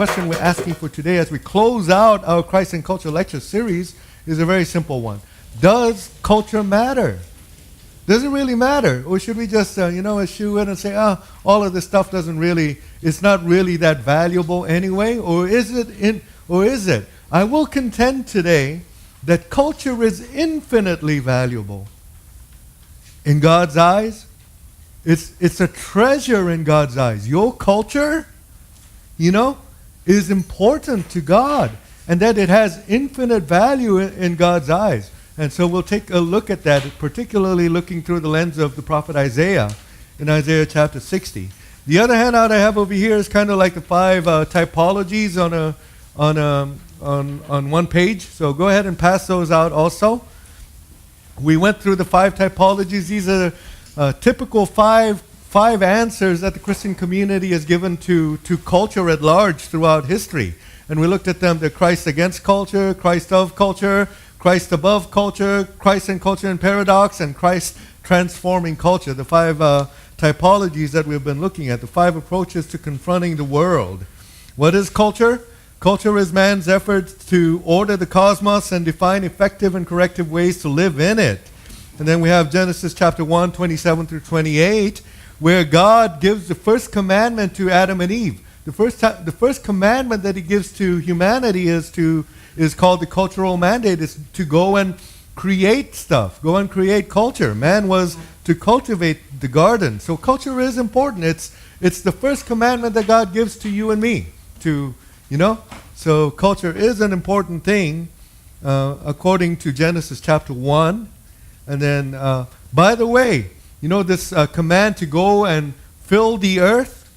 question we're asking for today as we close out our Christ and Culture lecture series is a very simple one. Does culture matter? Does it really matter? Or should we just, eschew it and say, all of this stuff it's not really that valuable anyway? Or is it? I will contend today that culture is infinitely valuable. In God's eyes, it's a treasure in God's eyes. Your culture, is important to God, and that it has infinite value in God's eyes. And so we'll take a look at that, particularly looking through the lens of the prophet Isaiah in Isaiah chapter 60. The other handout I have over here is kind of like the 5 typologies on one page. So go ahead and pass those out also. We went through the 5 typologies. These are typical five answers that the Christian community has given to culture at large throughout history. And we looked at them: the Christ against culture, Christ of culture, Christ above culture, Christ and culture and paradox, and Christ transforming culture. The 5 typologies that we've been looking at, the 5 approaches to confronting the world. What is culture? Culture is man's effort to order the cosmos and define effective and corrective ways to live in it. And then we have Genesis chapter 1, 27 through 28, where God gives the first commandment to Adam and Eve. The first commandment that he gives to humanity is called the cultural mandate. It's to go and create stuff, go and create culture. Man was to cultivate the garden. So culture is important. It's the first commandment that God gives to you and me. So culture is an important thing according to Genesis chapter 1. And then, by the way, this command to go and fill the earth,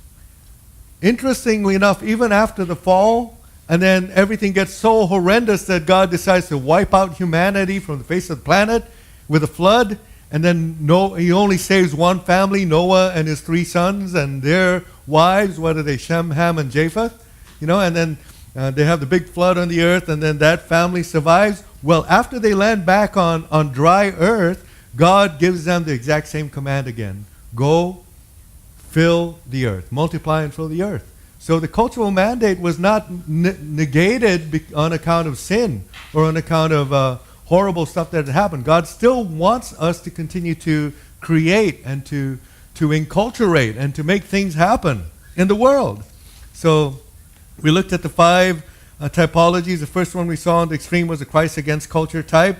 interestingly enough, even after the fall, and then everything gets so horrendous that God decides to wipe out humanity from the face of the planet with a flood, and then he only saves one family, Noah and his 3 sons and their wives. What are they? Shem, Ham, and Japheth. And then they have the big flood on the earth, and then that family survives. Well, after they land back on dry earth, God gives them the exact same command again. Go, fill the earth. Multiply and fill the earth. So the cultural mandate was not negated on account of sin or on account of horrible stuff that had happened. God still wants us to continue to create and to enculturate and to make things happen in the world. So we looked at the 5 typologies. The first one we saw on the extreme was the Christ against culture type.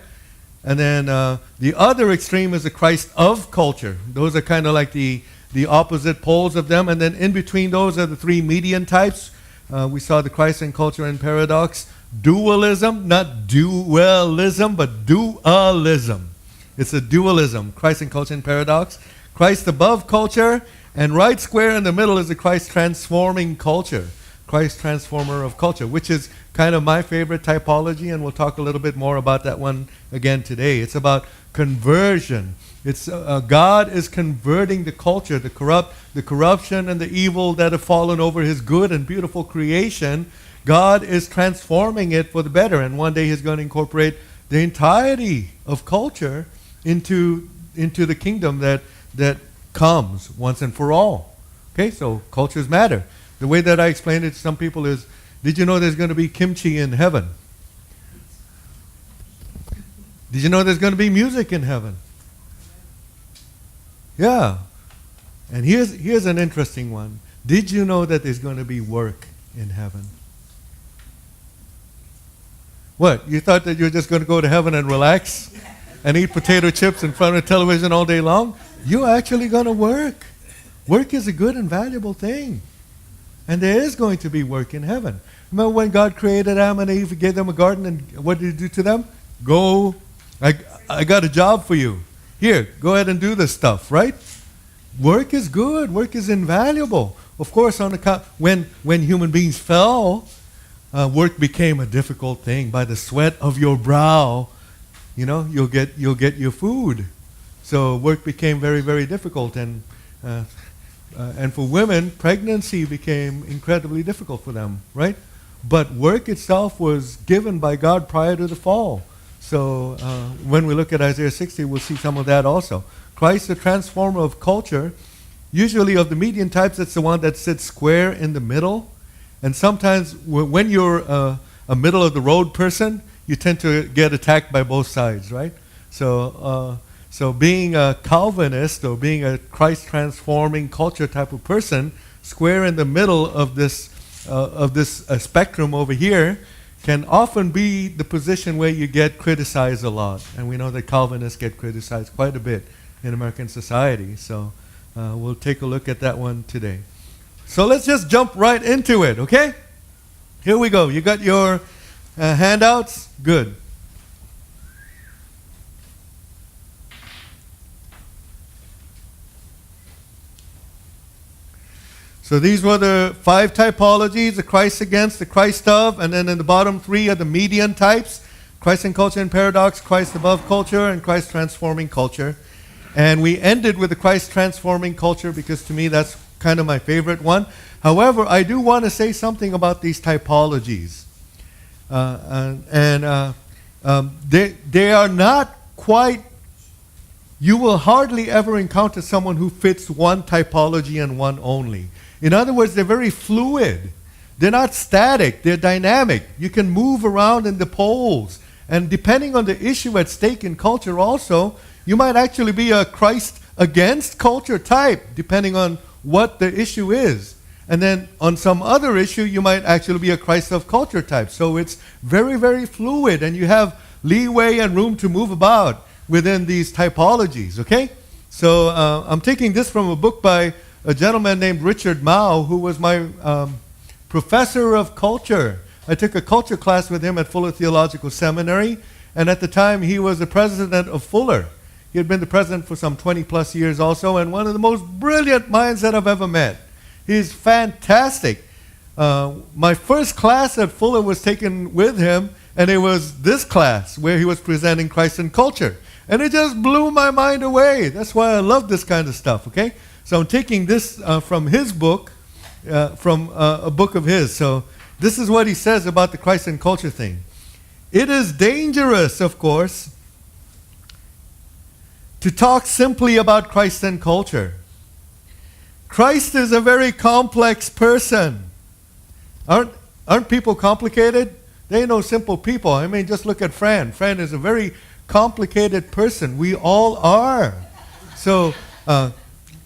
And then the other extreme is the Christ of culture. Those are kind of like the opposite poles of them. And then in between those are the 3 median types. We saw the Christ and culture and paradox. Dualism, not dualism, but dualism. It's a dualism, Christ and culture and paradox. Christ above culture, and right square in the middle is the Christ transforming culture. Christ transformer of culture, which is kind of my favorite typology, and we'll talk a little bit more about that one again today. It's about conversion. It's God is converting the culture, the corruption and the evil that have fallen over his good and beautiful creation. God is transforming it for the better, and one day he's going to incorporate the entirety of culture into the kingdom that comes once and for all. Okay, so cultures matter. The way that I explain it to some people is, did you know there's going to be kimchi in heaven? Did you know there's going to be music in heaven? Yeah. And here's an interesting one. Did you know that there's going to be work in heaven? What? You thought that you were just going to go to heaven and relax and eat potato chips in front of television all day long? You're actually going to work. Work is a good and valuable thing. And there is going to be work in heaven. Remember when God created Adam and Eve, he gave them a garden, and what did he do to them? Go, I got a job for you. Here, go ahead and do this stuff, right? Work is good. Work is invaluable. Of course, on account when human beings fell, work became a difficult thing. By the sweat of your brow, you'll get your food. So work became very, very difficult, and for women, pregnancy became incredibly difficult for them, right? But work itself was given by God prior to the fall. So when we look at Isaiah 60, we'll see some of that also. Christ, the transformer of culture, usually of the median types, it's the one that sits square in the middle. And sometimes when you're a middle-of-the-road person, you tend to get attacked by both sides, right? So being a Calvinist or being a Christ-transforming culture type of person, square in the middle of this spectrum over here, can often be the position where you get criticized a lot. And we know that Calvinists get criticized quite a bit in American society. So we'll take a look at that one today. So let's just jump right into it, okay? Here we go. You got your handouts? Good. So these were the 5 typologies: the Christ against, the Christ of, and then in the bottom 3 are the median types: Christ in culture and paradox, Christ above culture, and Christ transforming culture. And we ended with the Christ transforming culture because to me that's kind of my favorite one. However, I do want to say something about these typologies. They are not quite, you will hardly ever encounter someone who fits one typology and one only. In other words, they're very fluid. They're not static, they're dynamic. You can move around in the poles. And depending on the issue at stake in culture also, you might actually be a Christ against culture type, depending on what the issue is. And then on some other issue, you might actually be a Christ of culture type. So it's very, very fluid, and you have leeway and room to move about within these typologies, okay? So I'm taking this from a book by a gentleman named Richard Mouw, who was my professor of culture. I took a culture class with him at Fuller Theological Seminary, and at the time he was the president of Fuller. He had been the president for some 20 plus years also, and one of the most brilliant minds that I've ever met. He's fantastic. My first class at Fuller was taken with him, and it was this class where he was presenting Christ and culture. And it just blew my mind away. That's why I love this kind of stuff, okay? So I'm taking this from his book, from a book of his. So this is what he says about the Christ and culture thing. It is dangerous, of course, to talk simply about Christ and culture. Christ is a very complex person. Aren't people complicated? They ain't no simple people. I mean, just look at Fran. Fran is a very complicated person. We all are. So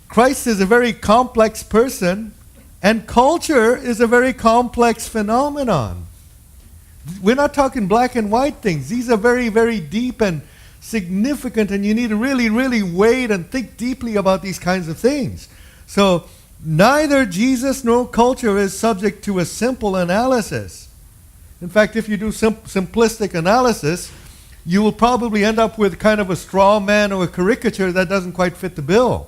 Christ is a very complex person, and culture is a very complex phenomenon. We're not talking black and white things. These are very, very deep and significant, and you need to really, really wait and think deeply about these kinds of things. So neither Jesus nor culture is subject to a simple analysis. In fact, if you do simplistic analysis, you will probably end up with kind of a straw man or a caricature that doesn't quite fit the bill.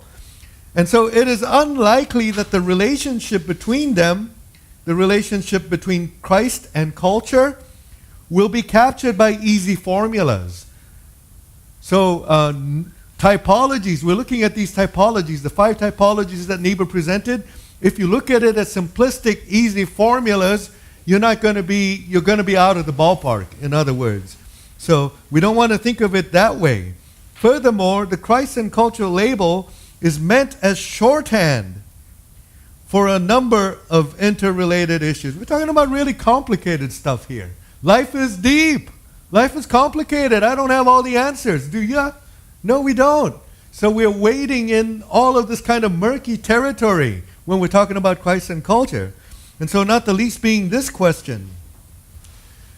And so it is unlikely that the relationship between them, the relationship between Christ and culture, will be captured by easy formulas. So typologies, we're looking at these typologies, the 5 typologies that Niebuhr presented. If you look at it as simplistic, easy formulas, you're going to be out of the ballpark, in other words. So we don't want to think of it that way. Furthermore, the Christ and culture label is meant as shorthand for a number of interrelated issues. We're talking about really complicated stuff here. Life is deep. Life is complicated. I don't have all the answers. Do you? No, we don't. So we're wading in all of this kind of murky territory when we're talking about Christ and culture. And so not the least being this question: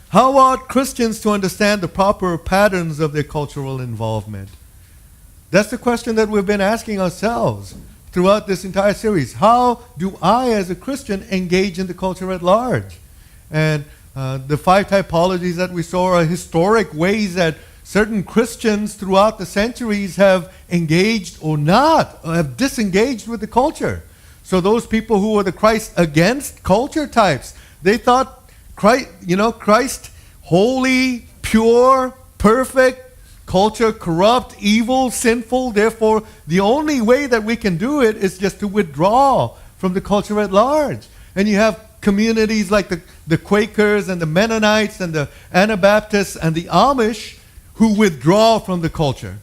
how ought Christians to understand the proper patterns of their cultural involvement? That's the question that we've been asking ourselves throughout this entire series. How do I, as a Christian, engage in the culture at large? And the 5 typologies that we saw are historic ways that certain Christians throughout the centuries have engaged or not, or have disengaged with the culture. So those people who were the Christ against culture types, they thought Christ holy, pure, perfect, culture corrupt, evil, sinful. Therefore, the only way that we can do it is just to withdraw from the culture at large. And you have communities like the Quakers and the Mennonites and the Anabaptists and the Amish who withdraw from the culture.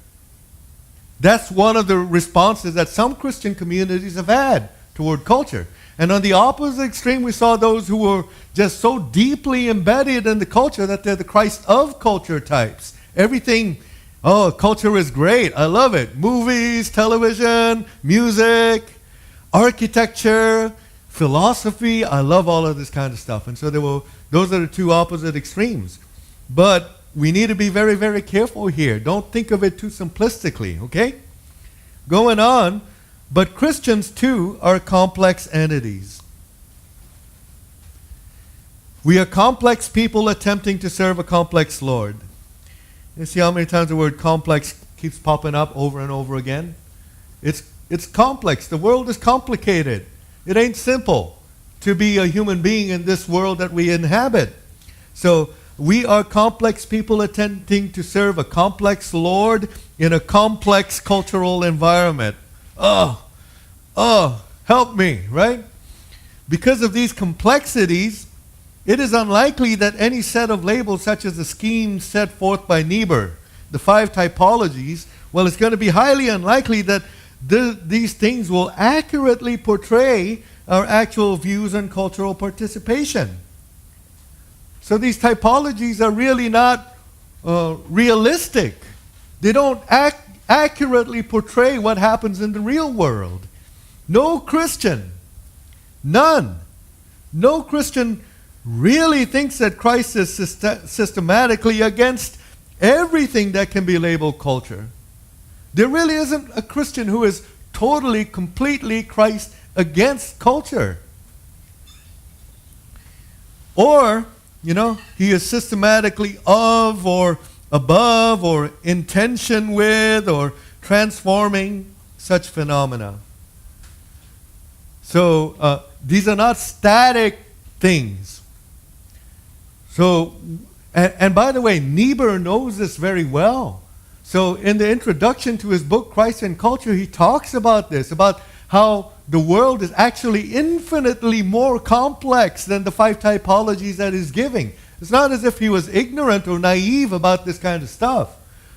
That's one of the responses that some Christian communities have had toward culture. And on the opposite extreme, we saw those who were just so deeply embedded in the culture that they're the Christ of culture types. Everything, oh, culture is great. I love it. Movies, television, music, architecture, philosophy. I love all of this kind of stuff. And so those are the two opposite extremes. But we need to be very, very careful here. Don't think of it too simplistically, okay? Going on, but Christians too are complex entities. We are complex people attempting to serve a complex Lord. You see how many times the word complex keeps popping up over and over again? It's complex. The world is complicated. It ain't simple to be a human being in this world that we inhabit. So we are complex people attempting to serve a complex Lord in a complex cultural environment. Oh, help me, right? Because of these complexities, it is unlikely that any set of labels such as the scheme set forth by Niebuhr, the 5 typologies, well, it's going to be highly unlikely that these things will accurately portray our actual views on cultural participation. So these typologies are really not realistic. They don't accurately portray what happens in the real world. No Christian, none, no Christian really thinks that Christ is systematically against everything that can be labeled culture. There really isn't a Christian who is totally, completely Christ against culture. Or, he is systematically of or above or in tension with or transforming such phenomena. So these are not static things. So, and by the way, Niebuhr knows this very well. So in the introduction to his book, Christ and Culture, he talks about this, about how the world is actually infinitely more complex than the 5 typologies that he's giving. It's not as if he was ignorant or naive about this kind of stuff.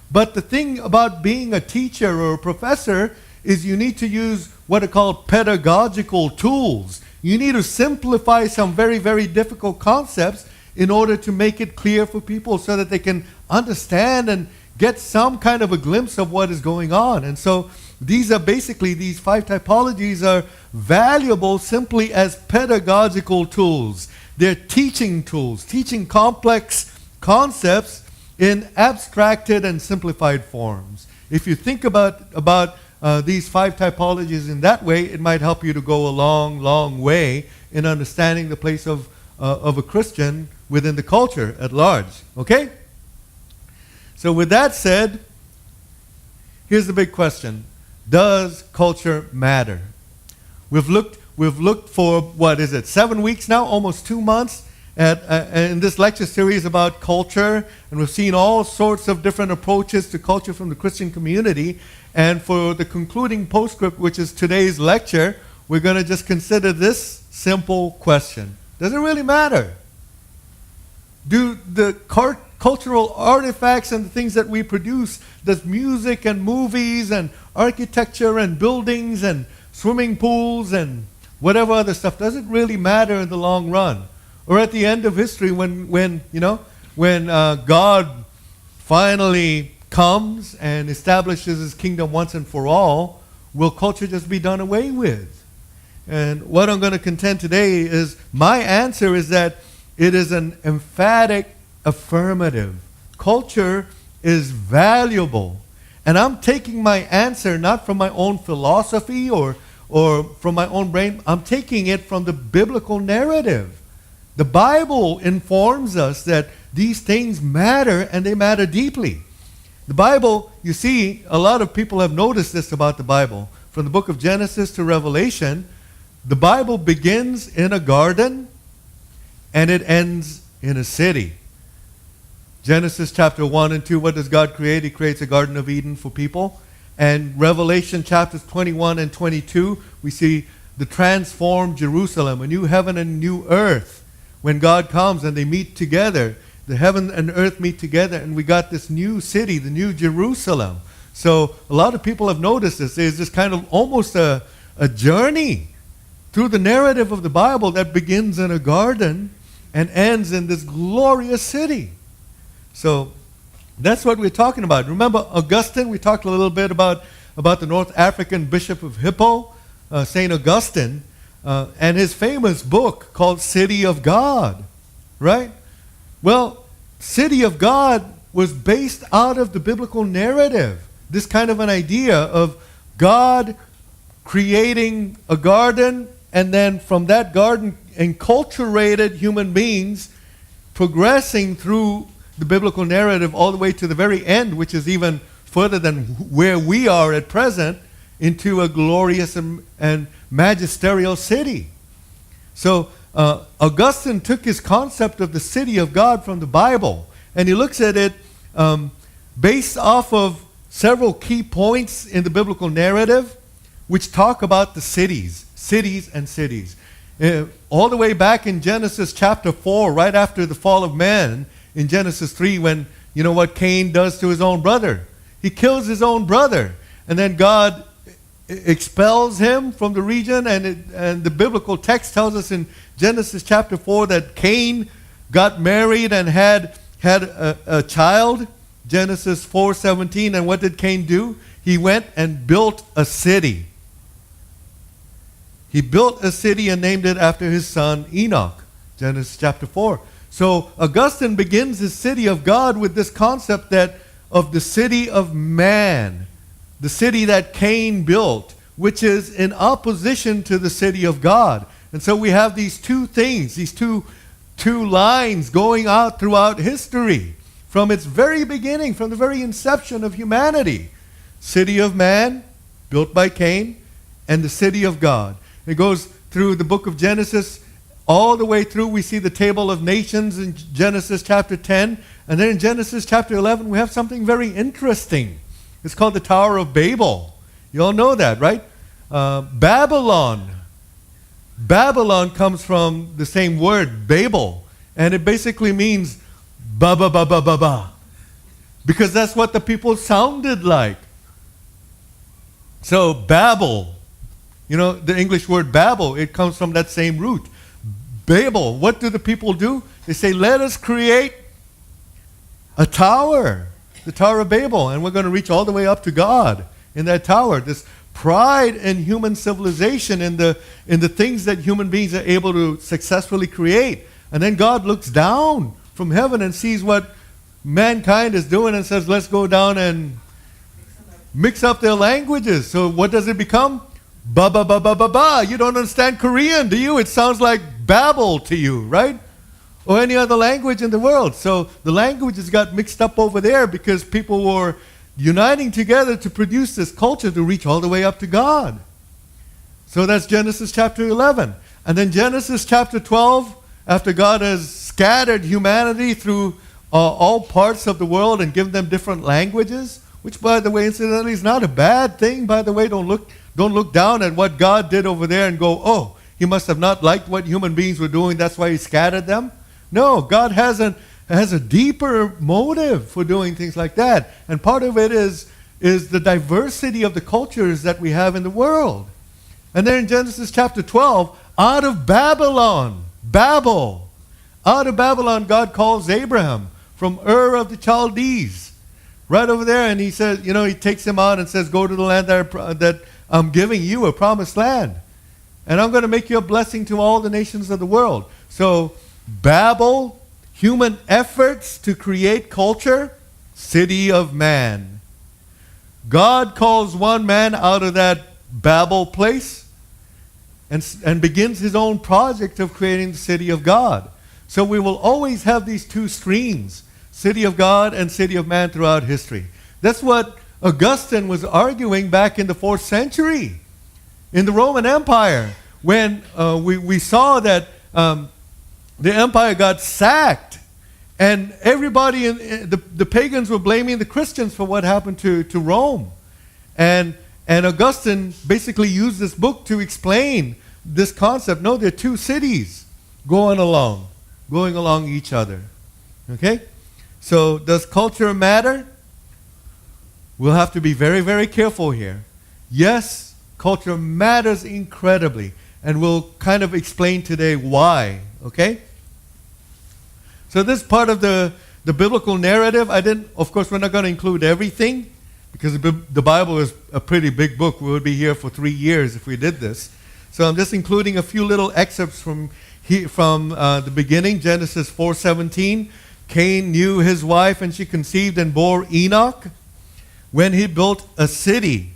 But the thing about being a teacher or a professor is you need to use what are called pedagogical tools. You need to simplify some very, very difficult concepts in order to make it clear for people so that they can understand and get some kind of a glimpse of what is going on. And so these 5 typologies are valuable simply as pedagogical tools. They're teaching tools, teaching complex concepts in abstracted and simplified forms. If you think about these 5 typologies in that way, it might help you to go a long, long way in understanding the place of a Christian within the culture at large. Okay? So with that said, here's the big question. Does culture matter? We've looked for, 7 weeks now, almost 2 months in this lecture series about culture, and we've seen all sorts of different approaches to culture from the Christian community. And for the concluding postscript, which is today's lecture, we're going to just consider this simple question. Does it really matter? Do the cultural artifacts and the things that we produce, does music and movies and architecture and buildings and swimming pools and whatever other stuff, does it really matter in the long run? Or at the end of history when God finally comes and establishes his kingdom once and for all, will culture just be done away with? And what I'm going to contend today is, my answer is that it is an emphatic affirmative. Culture is valuable. And I'm taking my answer not from my own philosophy or from my own brain. I'm taking it from the biblical narrative. The Bible informs us that these things matter, and they matter deeply. The Bible, you see, a lot of people have noticed this about the Bible. From the book of Genesis to Revelation, the Bible begins in a garden and it ends in a city. Genesis chapter 1 and 2, what does God create? He creates a Garden of Eden for people. And Revelation chapters 21 and 22, we see the transformed Jerusalem, a new heaven and new earth. When God comes and they meet together, the heaven and earth meet together, and we got this new city, the new Jerusalem. So a lot of people have noticed this. There's this kind of almost a journey through the narrative of the Bible that begins in a garden and ends in this glorious city. So that's what we're talking about. Remember Augustine? We talked a little bit about the North African Bishop of Hippo, St. Augustine, and his famous book called City of God, right? Well, City of God was based out of the biblical narrative. This kind of an idea of God creating a garden, and then from that garden, enculturated human beings progressing through the biblical narrative all the way to the very end, which is even further than where we are at present, into a glorious and magisterial city. So Augustine took his concept of the city of God from the Bible, and he looks at it based off of several key points in the biblical narrative, which talk about the cities and cities. All the way back in Genesis chapter 4, right after the fall of man, in Genesis 3, when, you know what Cain does to his own brother. He kills his own brother, and then God expels him from the region, and the biblical text tells us in Genesis chapter 4 that Cain got married and had a child, Genesis 4:17, and what did Cain do? He went and built a city. He built a city and named it after his son Enoch, Genesis chapter 4. So Augustine begins his city of God with this concept that of the city of man, the city that Cain built, which is in opposition to the city of God. And so we have these two things, these two lines going out throughout history from its very beginning, from the very inception of humanity. City of man, built by Cain, and the city of God. It goes through the book of Genesis. All the way through, we see the table of nations in Genesis chapter 10. And then in Genesis chapter 11, we have something very interesting. It's called the Tower of Babel. You all know that, right? Babylon. Babylon comes from the same word, Babel. And it basically means ba ba ba ba ba ba. Because that's what the people sounded like. So Babel, you know, the English word Babel, it comes from that same root. Babel, what do the people do? They say, let us create a tower, the Tower of Babel, and we're going to reach all the way up to God in that tower. This pride in human civilization, in the things that human beings are able to successfully create. And then God looks down from heaven and sees what mankind is doing and says, let's go down and mix up their languages. So what does it become? Ba ba ba ba ba ba. You don't understand Korean, do you? It sounds like Babel to you, right? Or any other language in the world. So the languages got mixed up over there because people were uniting together to produce this culture to reach all the way up to God. So that's Genesis chapter 11. And then Genesis chapter 12, after God has scattered humanity through all parts of the world and given them different languages, which, by the way, incidentally, is not a bad thing. By the way, don't look down at what God did over there and go, oh, he must have not liked what human beings were doing, that's why he scattered them. No, God has a deeper motive for doing things like that. And part of it is the diversity of the cultures that we have in the world. And then in Genesis chapter 12, out of Babylon, Babel, out of Babylon, God calls Abraham from Ur of the Chaldees, right over there. And he says, you know, he takes him out and says, go to the land that I'm giving you, a promised land. And I'm going to make you a blessing to all the nations of the world. So Babel, human efforts to create culture, city of man. God calls one man out of that Babel place and begins his own project of creating the city of God. So we will always have these two streams, city of God and city of man, throughout history. That's what Augustine was arguing back in the 4th century in the Roman Empire, when we saw that the empire got sacked, and everybody, the pagans were blaming the Christians for what happened to Rome. And Augustine basically used this book to explain this concept. No, there are two cities going along each other. Okay? So does culture matter? We'll have to be very, very careful here. Yes, culture matters incredibly. And we'll kind of explain today why, okay? So this part of the biblical narrative, of course, we're not going to include everything, because the Bible is a pretty big book. We would be here for 3 years if we did this. So I'm just including a few little excerpts from the beginning. Genesis 4:17. Cain knew his wife, and she conceived and bore Enoch. When he built a city,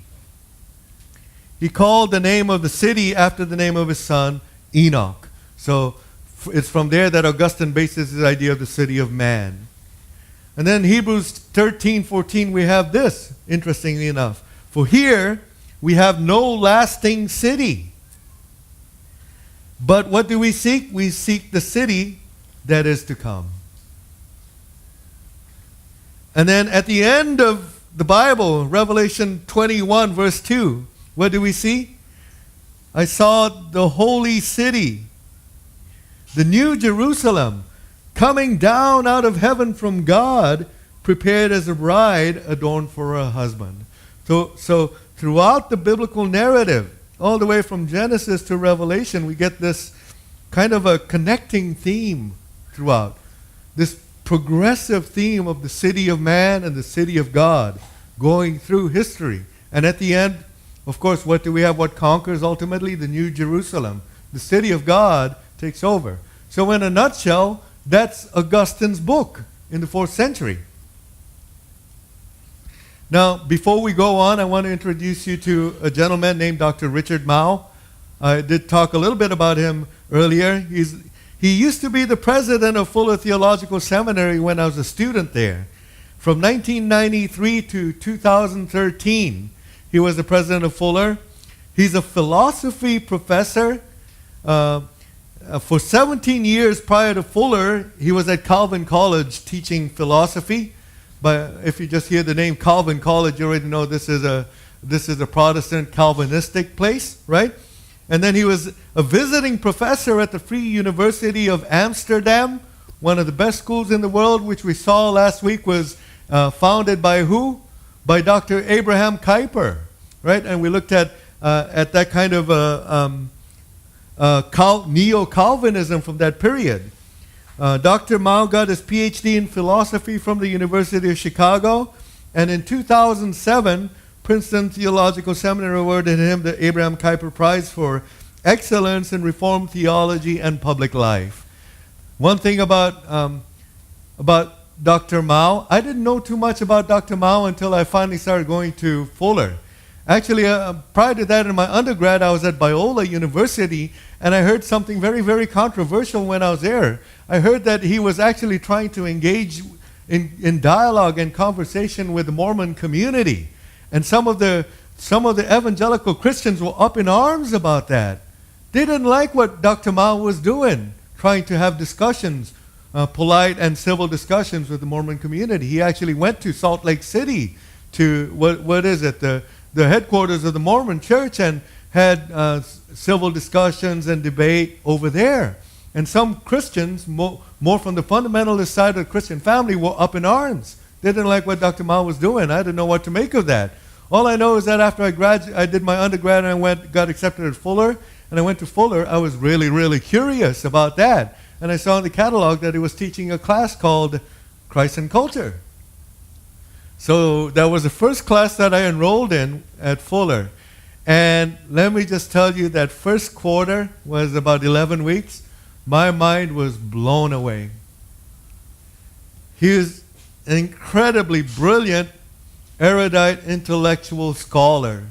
he called the name of the city after the name of his son, Enoch. So it's from there that Augustine bases his idea of the city of man. And then Hebrews 13:14, we have this, interestingly enough. For here we have no lasting city. But what do we seek? We seek the city that is to come. And then at the end of the Bible, Revelation 21, verse 2, what do we see? I saw the holy city, the new Jerusalem, coming down out of heaven from God, prepared as a bride adorned for her husband. So throughout the biblical narrative, all the way from Genesis to Revelation, we get this kind of a connecting theme throughout. This progressive theme of the city of man and the city of God going through history. And at the end, of course, what do we have? What conquers ultimately? The new Jerusalem. The city of God takes over. So in a nutshell, that's Augustine's book in the 4th century. Now, before we go on, I want to introduce you to a gentleman named Dr. Richard Mouw. I did talk a little bit about him earlier. He used to be the president of Fuller Theological Seminary when I was a student there. From 1993 to 2013, he was the president of Fuller. He's a philosophy professor. For 17 years prior to Fuller, he was at Calvin College teaching philosophy. But if you just hear the name Calvin College, you already know this is a Protestant Calvinistic place, right? And then he was a visiting professor at the Free University of Amsterdam, one of the best schools in the world, which we saw last week was founded by who? By Dr. Abraham Kuyper, right? And we looked at that kind of neo-Calvinism from that period. Dr. Mouw got his PhD in philosophy from the University of Chicago, and in 2007, Princeton Theological Seminary awarded him the Abraham Kuyper Prize for excellence in Reformed theology and public life. One thing about Dr. Mouw, I didn't know too much about Dr. Mouw until I finally started going to Fuller. Actually, prior to that, in my undergrad, I was at Biola University, and I heard something very, very controversial when I was there. I heard that he was actually trying to engage in dialogue and conversation with the Mormon community. And some of the evangelical Christians were up in arms about that. They didn't like what Dr. Mouw was doing, trying to have discussions, polite and civil discussions with the Mormon community. He actually went to Salt Lake City, to the headquarters of the Mormon Church, and had civil discussions and debate over there. And some Christians, more from the fundamentalist side of the Christian family, were up in arms. They didn't like what Dr. Mouw was doing. I didn't know what to make of that. All I know is that after I did my undergrad and got accepted at Fuller, and I went to Fuller, I was really, really curious about that. And I saw in the catalog that he was teaching a class called Christ and Culture. So that was the first class that I enrolled in at Fuller. And let me just tell you that first quarter was about 11 weeks. My mind was blown away. He is an incredibly brilliant, erudite, intellectual scholar.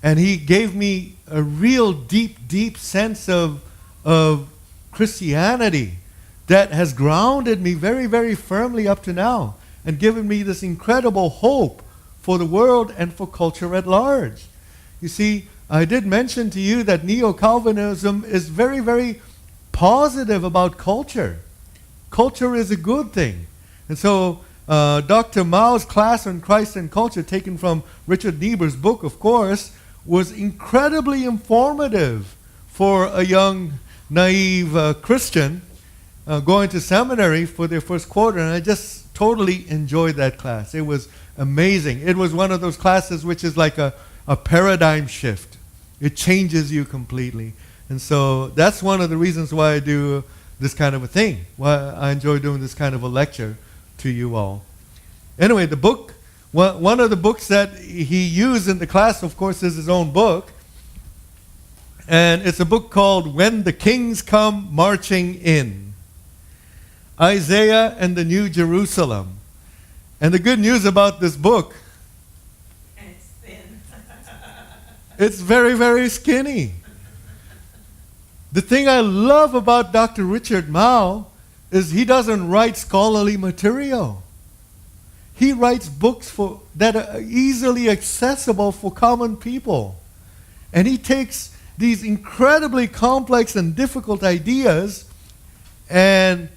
And he gave me a real deep, deep sense of Christianity that has grounded me very, very firmly up to now, and given me this incredible hope for the world and for culture at large. You see, I did mention to you that neo-Calvinism is very, very positive about culture. Culture is a good thing. And so Dr. Mouw's class on Christ and Culture, taken from Richard Niebuhr's book, of course, was incredibly informative for a young, naive Christian going to seminary for their first quarter. And I just totally enjoyed that class. It was amazing. It was one of those classes which is like a paradigm shift. It changes you completely. And so that's one of the reasons why I do this kind of a thing, why I enjoy doing this kind of a lecture to you all. Anyway, the book, one of the books that he used in the class, of course, is his own book. And it's a book called When the Kings Come Marching In. Isaiah and the New Jerusalem. And the good news about this book, it's thin. it's very, very skinny. The thing I love about Dr. Richard Mouw is he doesn't write scholarly material. He writes books that are easily accessible for common people. And he takes these incredibly complex and difficult ideas, and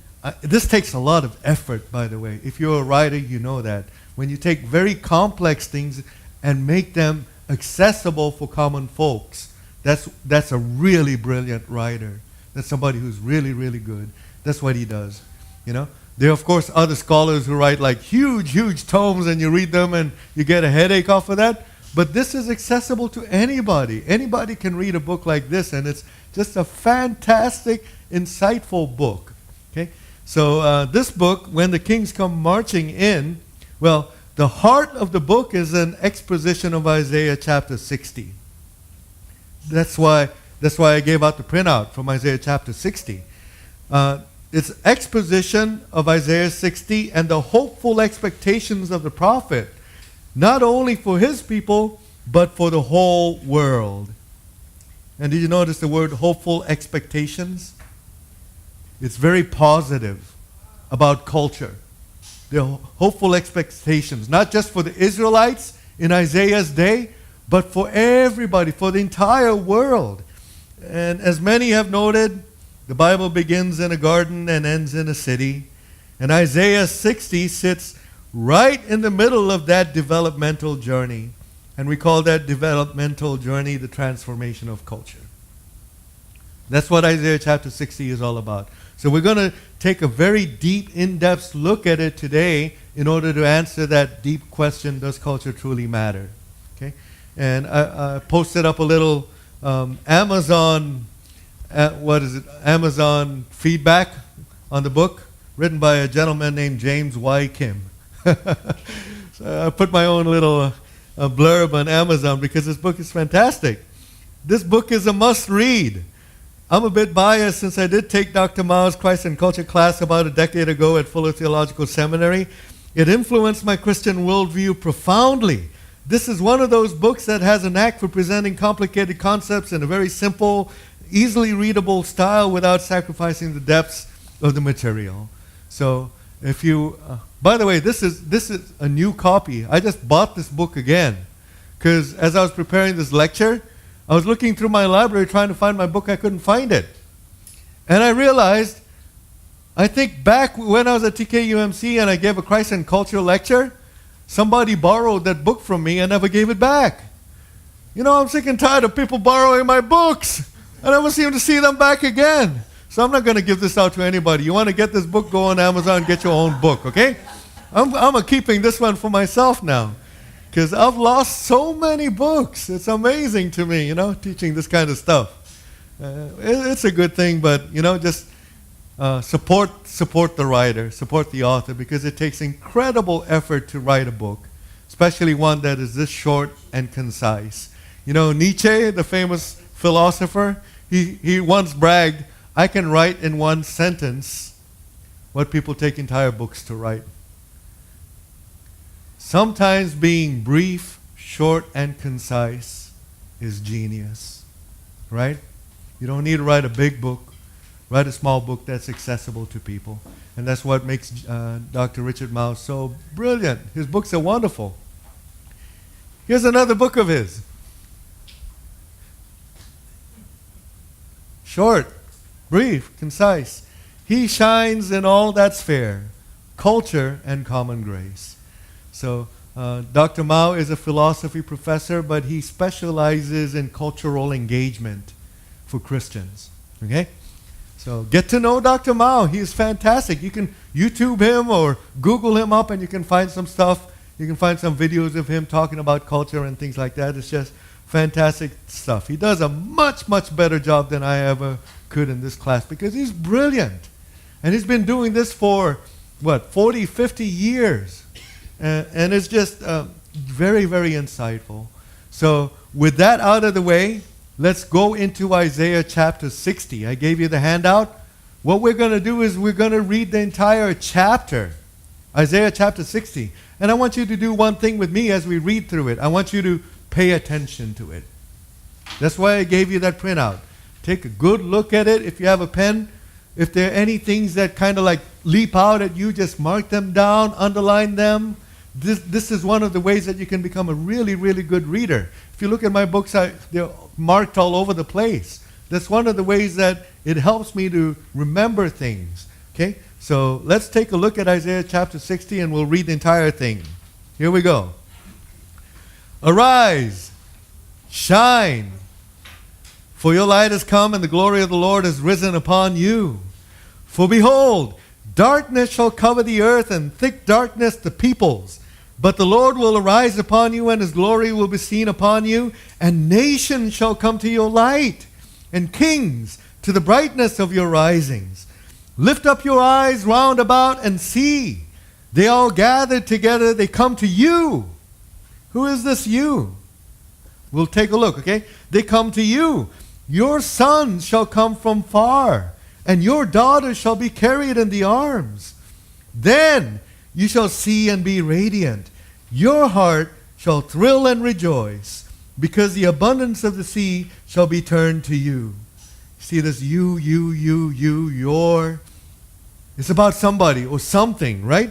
this takes a lot of effort, by the way. If you're a writer, you know that. When you take very complex things and make them accessible for common folks, that's a really brilliant writer. That's somebody who's really, really good. That's what he does. You know, there are, of course, other scholars who write like huge, huge tomes, and you read them and you get a headache off of that. But this is accessible to anybody. Anybody can read a book like this, and it's just a fantastic, insightful book. Okay, so this book, When the Kings Come Marching In, well, the heart of the book is an exposition of Isaiah chapter 60. That's why I gave out the printout from Isaiah chapter 60. It's exposition of Isaiah 60 and the hopeful expectations of the prophet, not only for his people, but for the whole world. And did you notice the word hopeful expectations? It's very positive about culture. The hopeful expectations, not just for the Israelites in Isaiah's day, but for everybody, for the entire world. And as many have noted, the Bible begins in a garden and ends in a city. And Isaiah 60 sits right in the middle of that developmental journey. And we call that developmental journey the transformation of culture. That's what Isaiah chapter 60 is all about. So we're going to take a very deep, in-depth look at it today in order to answer that deep question, does culture truly matter? Okay? And I posted up a little Amazon feedback on the book, written by a gentleman named James Y. Kim. So I put my own little blurb on Amazon because this book is fantastic. This book is a must-read. I'm a bit biased since I did take Dr. Mouw's Christ and Culture class about a decade ago at Fuller Theological Seminary. It influenced my Christian worldview profoundly. This is one of those books that has a knack for presenting complicated concepts in a very simple, easily readable style without sacrificing the depths of the material. So if you, by the way, this is a new copy. I just bought this book again because as I was preparing this lecture, I was looking through my library trying to find my book. I couldn't find it. And I realized, I think back when I was at TKUMC and I gave a Christ and Culture lecture, somebody borrowed that book from me and never gave it back. You know, I'm sick and tired of people borrowing my books. I never seem to see them back again. So I'm not going to give this out to anybody. You want to get this book, go on Amazon, get your own book, okay? I'm keeping this one for myself now because I've lost so many books. It's amazing to me, you know, teaching this kind of stuff. It's a good thing, but, you know, just support the writer, support the author, because it takes incredible effort to write a book, especially one that is this short and concise. You know, Nietzsche, the famous philosopher, he once bragged, I can write in one sentence what people take entire books to write. Sometimes being brief, short, and concise is genius, right? You don't need to write a big book. Write a small book that's accessible to people. And that's what makes Dr. Richard Mouw so brilliant. His books are wonderful. Here's another book of his. Short, brief, concise. He shines in all that's fair, culture and common grace. So Dr. Mouw is a philosophy professor, but he specializes in cultural engagement for Christians. Okay? So get to know Dr. Mouw. He's fantastic. You can YouTube him or Google him up and you can find some stuff. You can find some videos of him talking about culture and things like that. It's just fantastic stuff. He does a much, much better job than I ever could in this class because he's brilliant. And he's been doing this for, 40, 50 years. And it's just very, very insightful. So with that out of the way, let's go into Isaiah chapter 60. I gave you the handout. What we're going to do is we're going to read the entire chapter, Isaiah chapter 60. And I want you to do one thing with me as we read through it. I want you to pay attention to it. That's why I gave you that printout. Take a good look at it. If you have a pen, if there are any things that kind of like leap out at you, just mark them down, underline them. This is one of the ways that you can become a really, really good reader. If you look at my books, they're marked all over the place. That's one of the ways that it helps me to remember things. Okay? So let's take a look at Isaiah chapter 60 and we'll read the entire thing. Here we go. Arise, shine, for your light has come and the glory of the Lord has risen upon you. For behold, darkness shall cover the earth and thick darkness the peoples. But the Lord will arise upon you and his glory will be seen upon you, and nations shall come to your light, and kings to the brightness of your risings. Lift up your eyes round about and see. They all gathered together, they come to you. Who is this you? We'll take a look, okay? They come to you. Your sons shall come from far, and your daughters shall be carried in the arms. Then you shall see and be radiant. Your heart shall thrill and rejoice, because the abundance of the sea shall be turned to you. See this you, your. It's about somebody or something, right?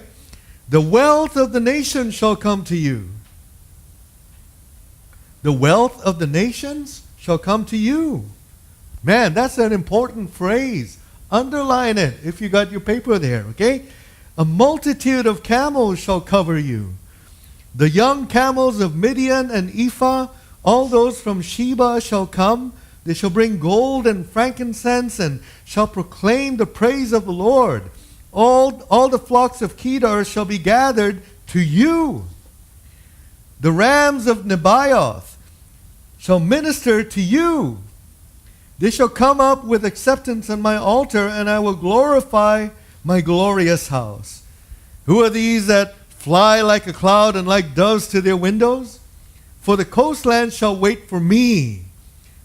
The wealth of the nations shall come to you. The wealth of the nations shall come to you. Man, that's an important phrase. Underline it if you got your paper there, okay? A multitude of camels shall cover you. The young camels of Midian and Ephah, all those from Sheba shall come. They shall bring gold and frankincense and shall proclaim the praise of the Lord. All the flocks of Kedar shall be gathered to you. The rams of Nebaioth shall minister to you. They shall come up with acceptance on my altar, and I will glorify my glorious house. Who are these that fly like a cloud and like doves to their windows? For the coastland shall wait for me,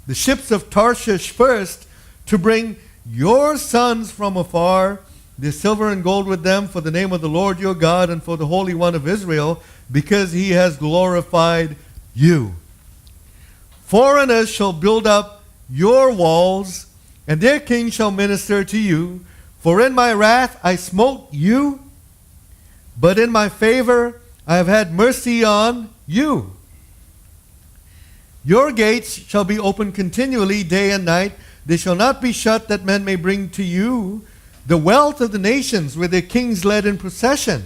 the ships of Tarshish first, to bring your sons from afar, their silver and gold with them, for the name of the Lord your God and for the Holy One of Israel, because he has glorified you. Foreigners shall build up your walls, and their kings shall minister to you. For in my wrath I smote you, but in my favor I have had mercy on you. Your gates shall be open continually day and night. They shall not be shut, that men may bring to you the wealth of the nations, with their kings led in procession.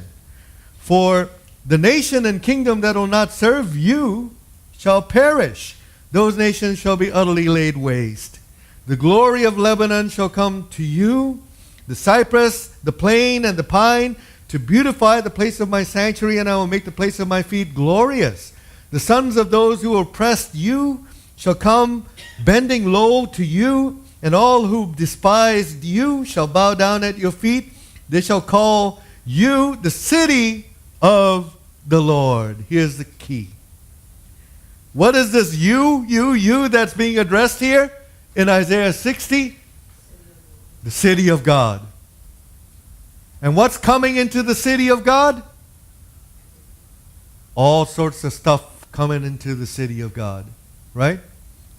For the nation and kingdom that will not serve you shall perish. Those nations shall be utterly laid waste. The glory of Lebanon shall come to you, the cypress, the plane, and the pine, to beautify the place of my sanctuary, and I will make the place of my feet glorious. The sons of those who oppressed you shall come bending low to you, and all who despised you shall bow down at your feet. They shall call you the city of the Lord. Here's the key. What is this you that's being addressed here in Isaiah 60? The city of God. And what's coming into the city of God? All sorts of stuff coming into the city of God, right?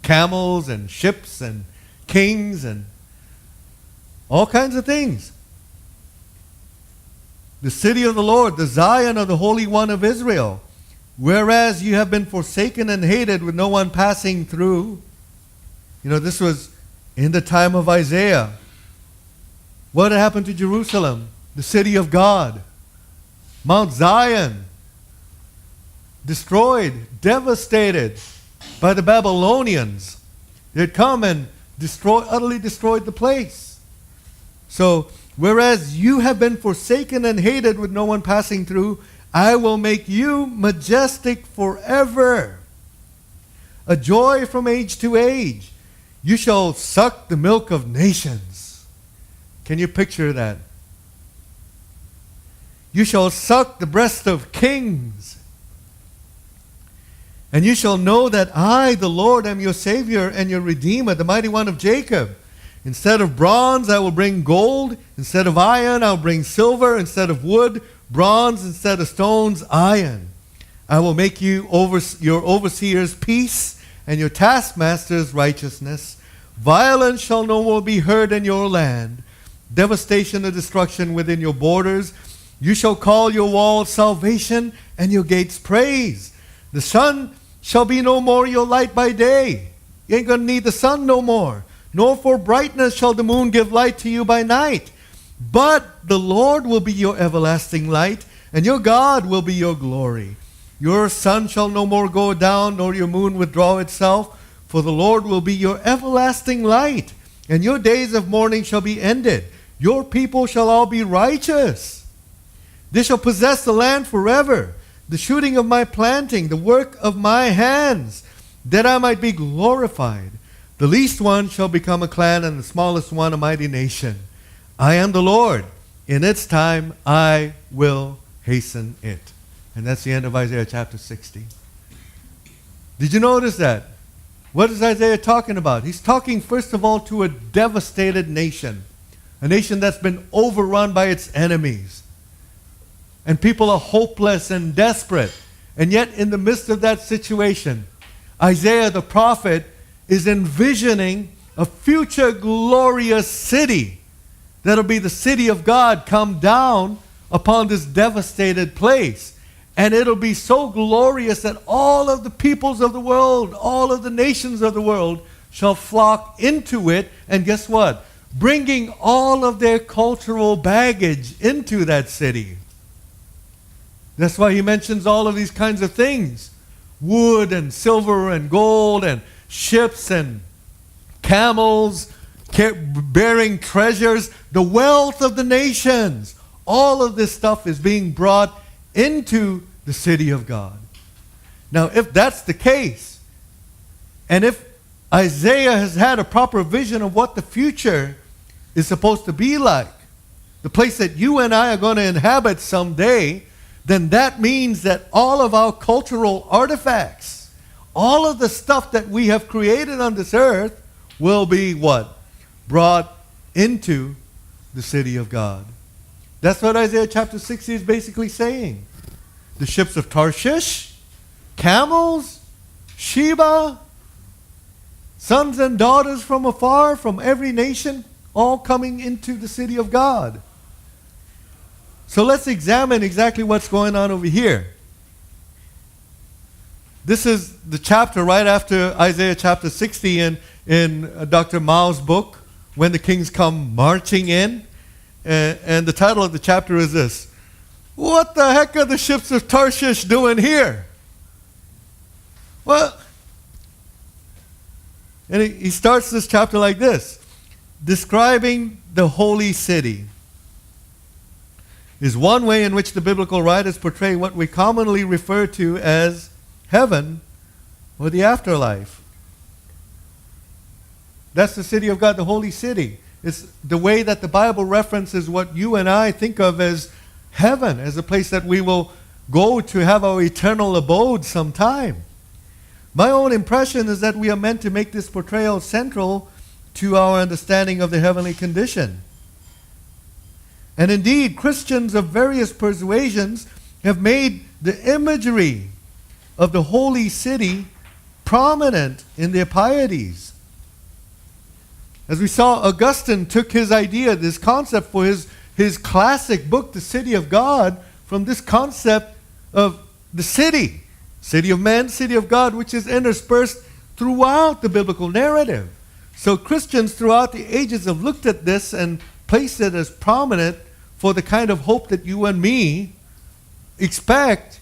Camels and ships and kings and all kinds of things. The city of the Lord, the Zion of the Holy One of Israel. Whereas you have been forsaken and hated with no one passing through. You know, this was in the time of Isaiah. What happened to Jerusalem? The city of God. Mount Zion. Destroyed, devastated by the Babylonians. They'd come and utterly destroyed the place. So, whereas you have been forsaken and hated with no one passing through, I will make you majestic forever. a joy from age to age. You shall suck the milk of nations. Can you picture that? You shall suck the breast of kings. And you shall know that I, the Lord, am your Savior and your Redeemer, the Mighty One of Jacob. Instead of bronze, I will bring gold. Instead of iron, I will bring silver. Instead of wood, bronze. Instead of stones, iron. I will make you your overseers peace and your taskmasters righteousness. Violence shall no more be heard in your land. Devastation and destruction within your borders. You shall call your walls salvation and your gates praise. The sun shall be no more your light by day. You ain't going to need the sun no more. Nor for brightness shall the moon give light to you by night. But the Lord will be your everlasting light, and your God will be your glory. Your sun shall no more go down, nor your moon withdraw itself. For the Lord will be your everlasting light, and your days of mourning shall be ended. Your people shall all be righteous. They shall possess the land forever, the shooting of my planting, the work of my hands, that I might be glorified. The least one shall become a clan, and the smallest one a mighty nation. I am the Lord. In its time I will hasten it. And that's the end of Isaiah chapter 60. Did you notice that? What is Isaiah talking about? He's talking first of all to a devastated nation. A nation that's been overrun by its enemies. And people are hopeless and desperate. And yet in the midst of that situation, Isaiah the prophet is envisioning a future glorious city that'll be the city of God come down upon this devastated place. And it'll be so glorious that all of the peoples of the world, all of the nations of the world shall flock into it. And guess what? Bringing all of their cultural baggage into that city. That's why he mentions all of these kinds of things. Wood and silver and gold and ships and camels bearing treasures. The wealth of the nations. All of this stuff is being brought into the city of God. Now, if that's the case, and if Isaiah has had a proper vision of what the future is supposed to be like, the place that you and I are going to inhabit someday, then that means that all of our cultural artifacts, all of the stuff that we have created on this earth will be what? Brought into the city of God. That's what Isaiah chapter 60 is basically saying. The ships of Tarshish, camels, Sheba, sons and daughters from afar, from every nation, all coming into the city of God. So let's examine exactly what's going on over here. This is the chapter right after Isaiah chapter 60 in Dr. Mouw's book, When the Kings Come Marching In. And the title of the chapter is this: what the heck are the ships of Tarshish doing here? Well, and he starts this chapter like this: describing the holy city is one way in which the biblical writers portray what we commonly refer to as heaven or the afterlife. That's the city of God, the holy city. It's the way that the Bible references what you and I think of as heaven, as a place that we will go to have our eternal abode sometime. My own impression is that we are meant to make this portrayal central to our understanding of the heavenly condition. And indeed, Christians of various persuasions have made the imagery of the holy city prominent in their pieties. As we saw, Augustine took his idea, this concept for his classic book, The City of God, from this concept of the city of man, city of God, which is interspersed throughout the biblical narrative. So Christians throughout the ages have looked at this and placed it as prominent for the kind of hope that you and me expect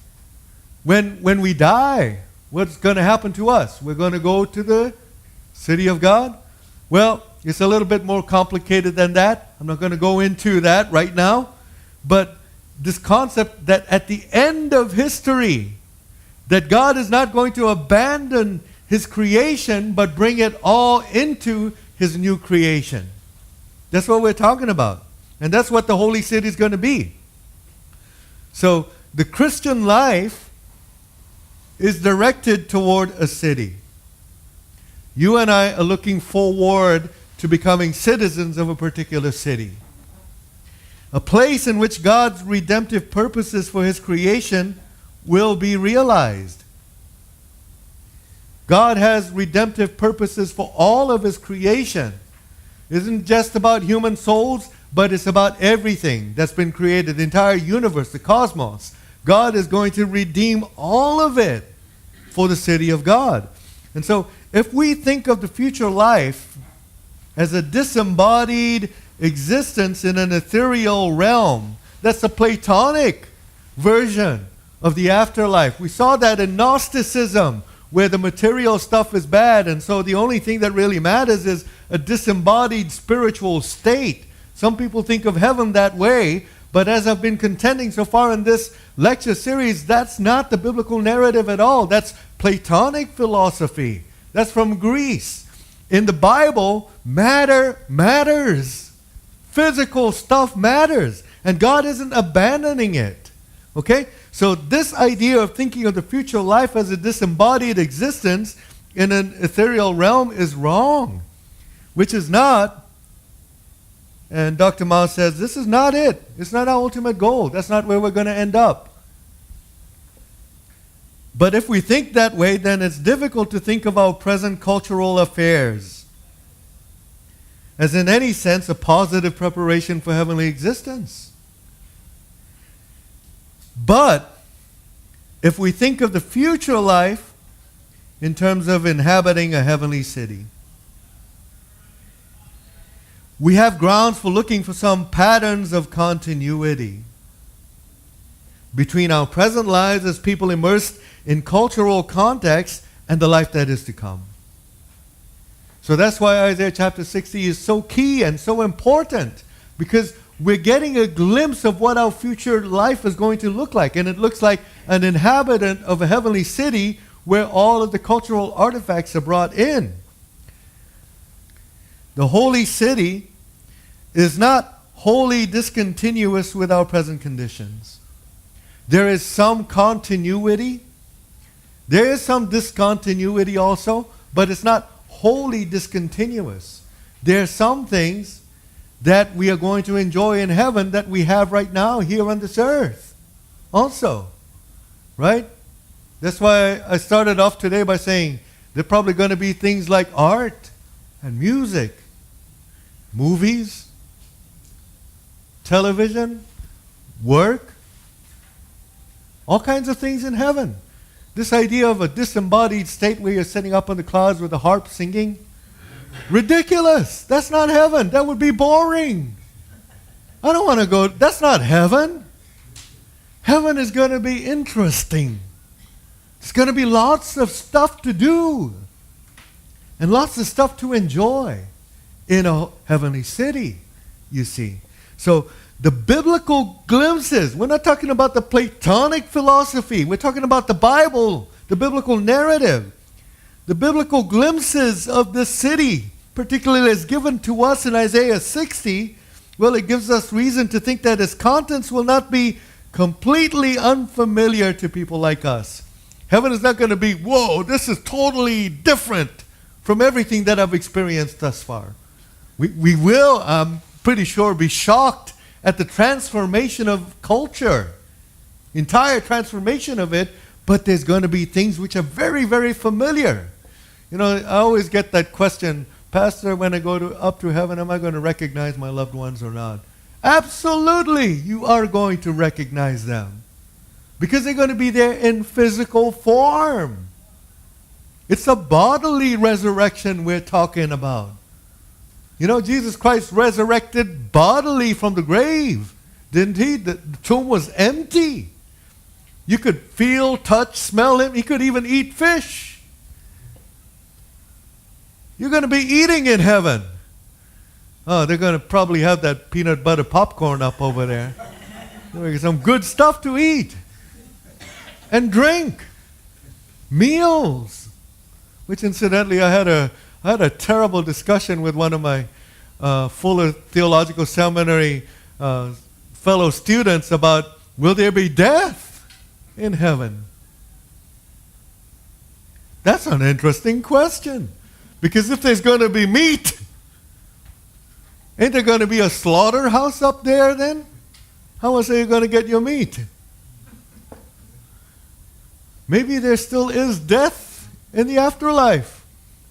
when we die. What's going to happen to us? We're going to go to the city of God? Well, it's a little bit more complicated than that. I'm not going to go into that right now. But this concept that at the end of history, that God is not going to abandon His creation, but bring it all into His new creation. That's what we're talking about. And that's what the holy city is going to be. So the Christian life is directed toward a city. You and I are looking forward to becoming citizens of a particular city. A place in which God's redemptive purposes for His creation will be realized. God has redemptive purposes for all of His creation. It isn't just about human souls, but it's about everything that's been created, the entire universe, the cosmos. God is going to redeem all of it for the city of God. And so, if we think of the future life as a disembodied existence in an ethereal realm, that's a Platonic version of the afterlife. We saw that in Gnosticism, where the material stuff is bad, and so the only thing that really matters is a disembodied spiritual state. Some people think of heaven that way, but as I've been contending so far in this lecture series, that's not the biblical narrative at all. That's Platonic philosophy. That's from Greece. In the Bible, matter matters. Physical stuff matters. And God isn't abandoning it. Okay? So this idea of thinking of the future life as a disembodied existence in an ethereal realm is wrong. Which is not, and Dr. Mouw says, this is not it. It's not our ultimate goal. That's not where we're going to end up. But if we think that way, then it's difficult to think of our present cultural affairs as in any sense a positive preparation for heavenly existence. But if we think of the future life in terms of inhabiting a heavenly city, we have grounds for looking for some patterns of continuity between our present lives as people immersed in cultural context and the life that is to come. So that's why Isaiah chapter 60 is so key and so important, because we're getting a glimpse of what our future life is going to look like. And it looks like an inhabitant of a heavenly city where all of the cultural artifacts are brought in. The holy city is not wholly discontinuous with our present conditions. There is some continuity. There is some discontinuity also, but it's not wholly discontinuous. There are some things that we are going to enjoy in heaven that we have right now here on this earth also. Right? That's why I started off today by saying there are probably going to be things like art and music, movies, television, work, all kinds of things in heaven. This idea of a disembodied state where you're sitting up on the clouds with a harp singing, ridiculous. That's not heaven. That would be boring. I don't want to go. That's not heaven. Heaven is going to be interesting. There's going to be lots of stuff to do and lots of stuff to enjoy in a heavenly city, you see. So the biblical glimpses, we're not talking about the Platonic philosophy. We're talking about the Bible, the biblical narrative. The biblical glimpses of this city, particularly as given to us in Isaiah 60, well, it gives us reason to think that its contents will not be completely unfamiliar to people like us. Heaven is not going to be, whoa, this is totally different from everything that I've experienced thus far. We will, I'm pretty sure, be shocked at the transformation of culture, entire transformation of it, but there's going to be things which are very, very familiar. You know, I always get that question, Pastor, when I go up to heaven, am I going to recognize my loved ones or not? Absolutely, you are going to recognize them. Because they're going to be there in physical form. It's a bodily resurrection we're talking about. You know, Jesus Christ resurrected bodily from the grave, didn't he? The tomb was empty. You could feel, touch, smell him. He could even eat fish. You're going to be eating in heaven. Oh, they're going to probably have that peanut butter popcorn up over there. Some good stuff to eat and drink. Meals. Which incidentally, I had a terrible discussion with one of my Fuller Theological Seminary fellow students about, will there be death in heaven? That's an interesting question. Because if there's going to be meat, ain't there going to be a slaughterhouse up there then? How else are you going to get your meat? Maybe there still is death in the afterlife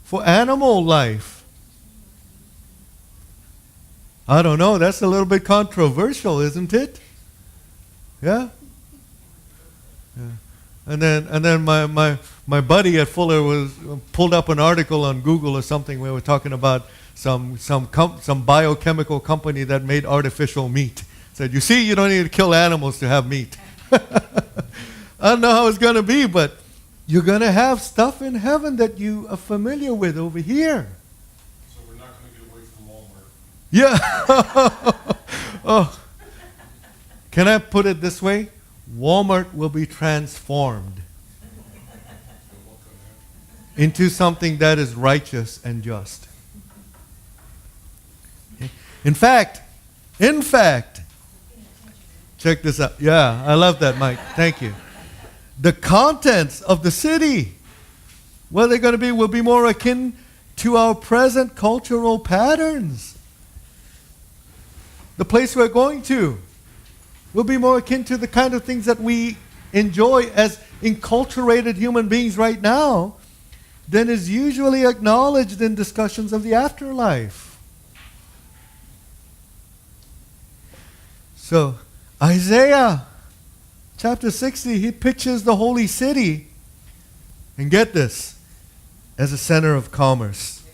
for animal life. I don't know. That's a little bit controversial, isn't it? Yeah? Yeah. And then my buddy at Fuller was pulled up an article on Google or something where we're talking about some biochemical company that made artificial meat. Said, you see, you don't need to kill animals to have meat. I don't know how it's going to be, but you're going to have stuff in heaven that you are familiar with over here. So we're not going to get away from Walmart. Yeah. Oh. Can I put it this way? Walmart will be transformed into something that is righteous and just. Okay. In fact, check this out. Yeah, I love that, Mike. Thank you. The contents of the city, what they're going to be, will be more akin to our present cultural patterns. The place we're going to will be more akin to the kind of things that we enjoy as enculturated human beings right now than is usually acknowledged in discussions of the afterlife. So, Isaiah chapter 60, he pictures the holy city, and get this, as a center of commerce.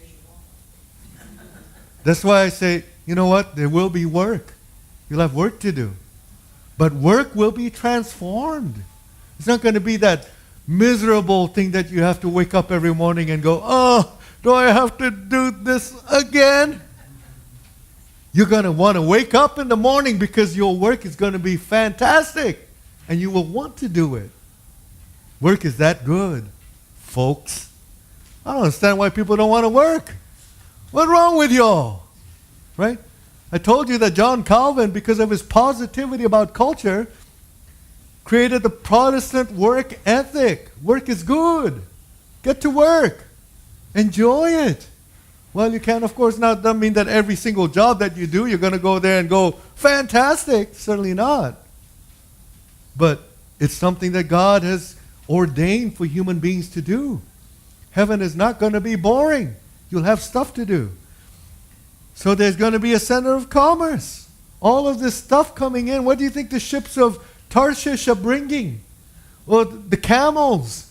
That's why I say, you know what? There will be work. You'll have work to do. But work will be transformed. It's not going to be that miserable thing that you have to wake up every morning and go, oh, do I have to do this again? You're going to want to wake up in the morning because your work is going to be fantastic and you will want to do it. Work is that good, folks. I don't understand why people don't want to work. What's wrong with y'all? Right? I told you that John Calvin, because of his positivity about culture, created the Protestant work ethic. Work is good. Get to work. Enjoy it. Well, you can, of course, not mean that every single job that you do, you're going to go there and go, fantastic. Certainly not. But it's something that God has ordained for human beings to do. Heaven is not going to be boring. You'll have stuff to do. So there's going to be a center of commerce. All of this stuff coming in. What do you think the ships of Tarshish are bringing? Well, the camels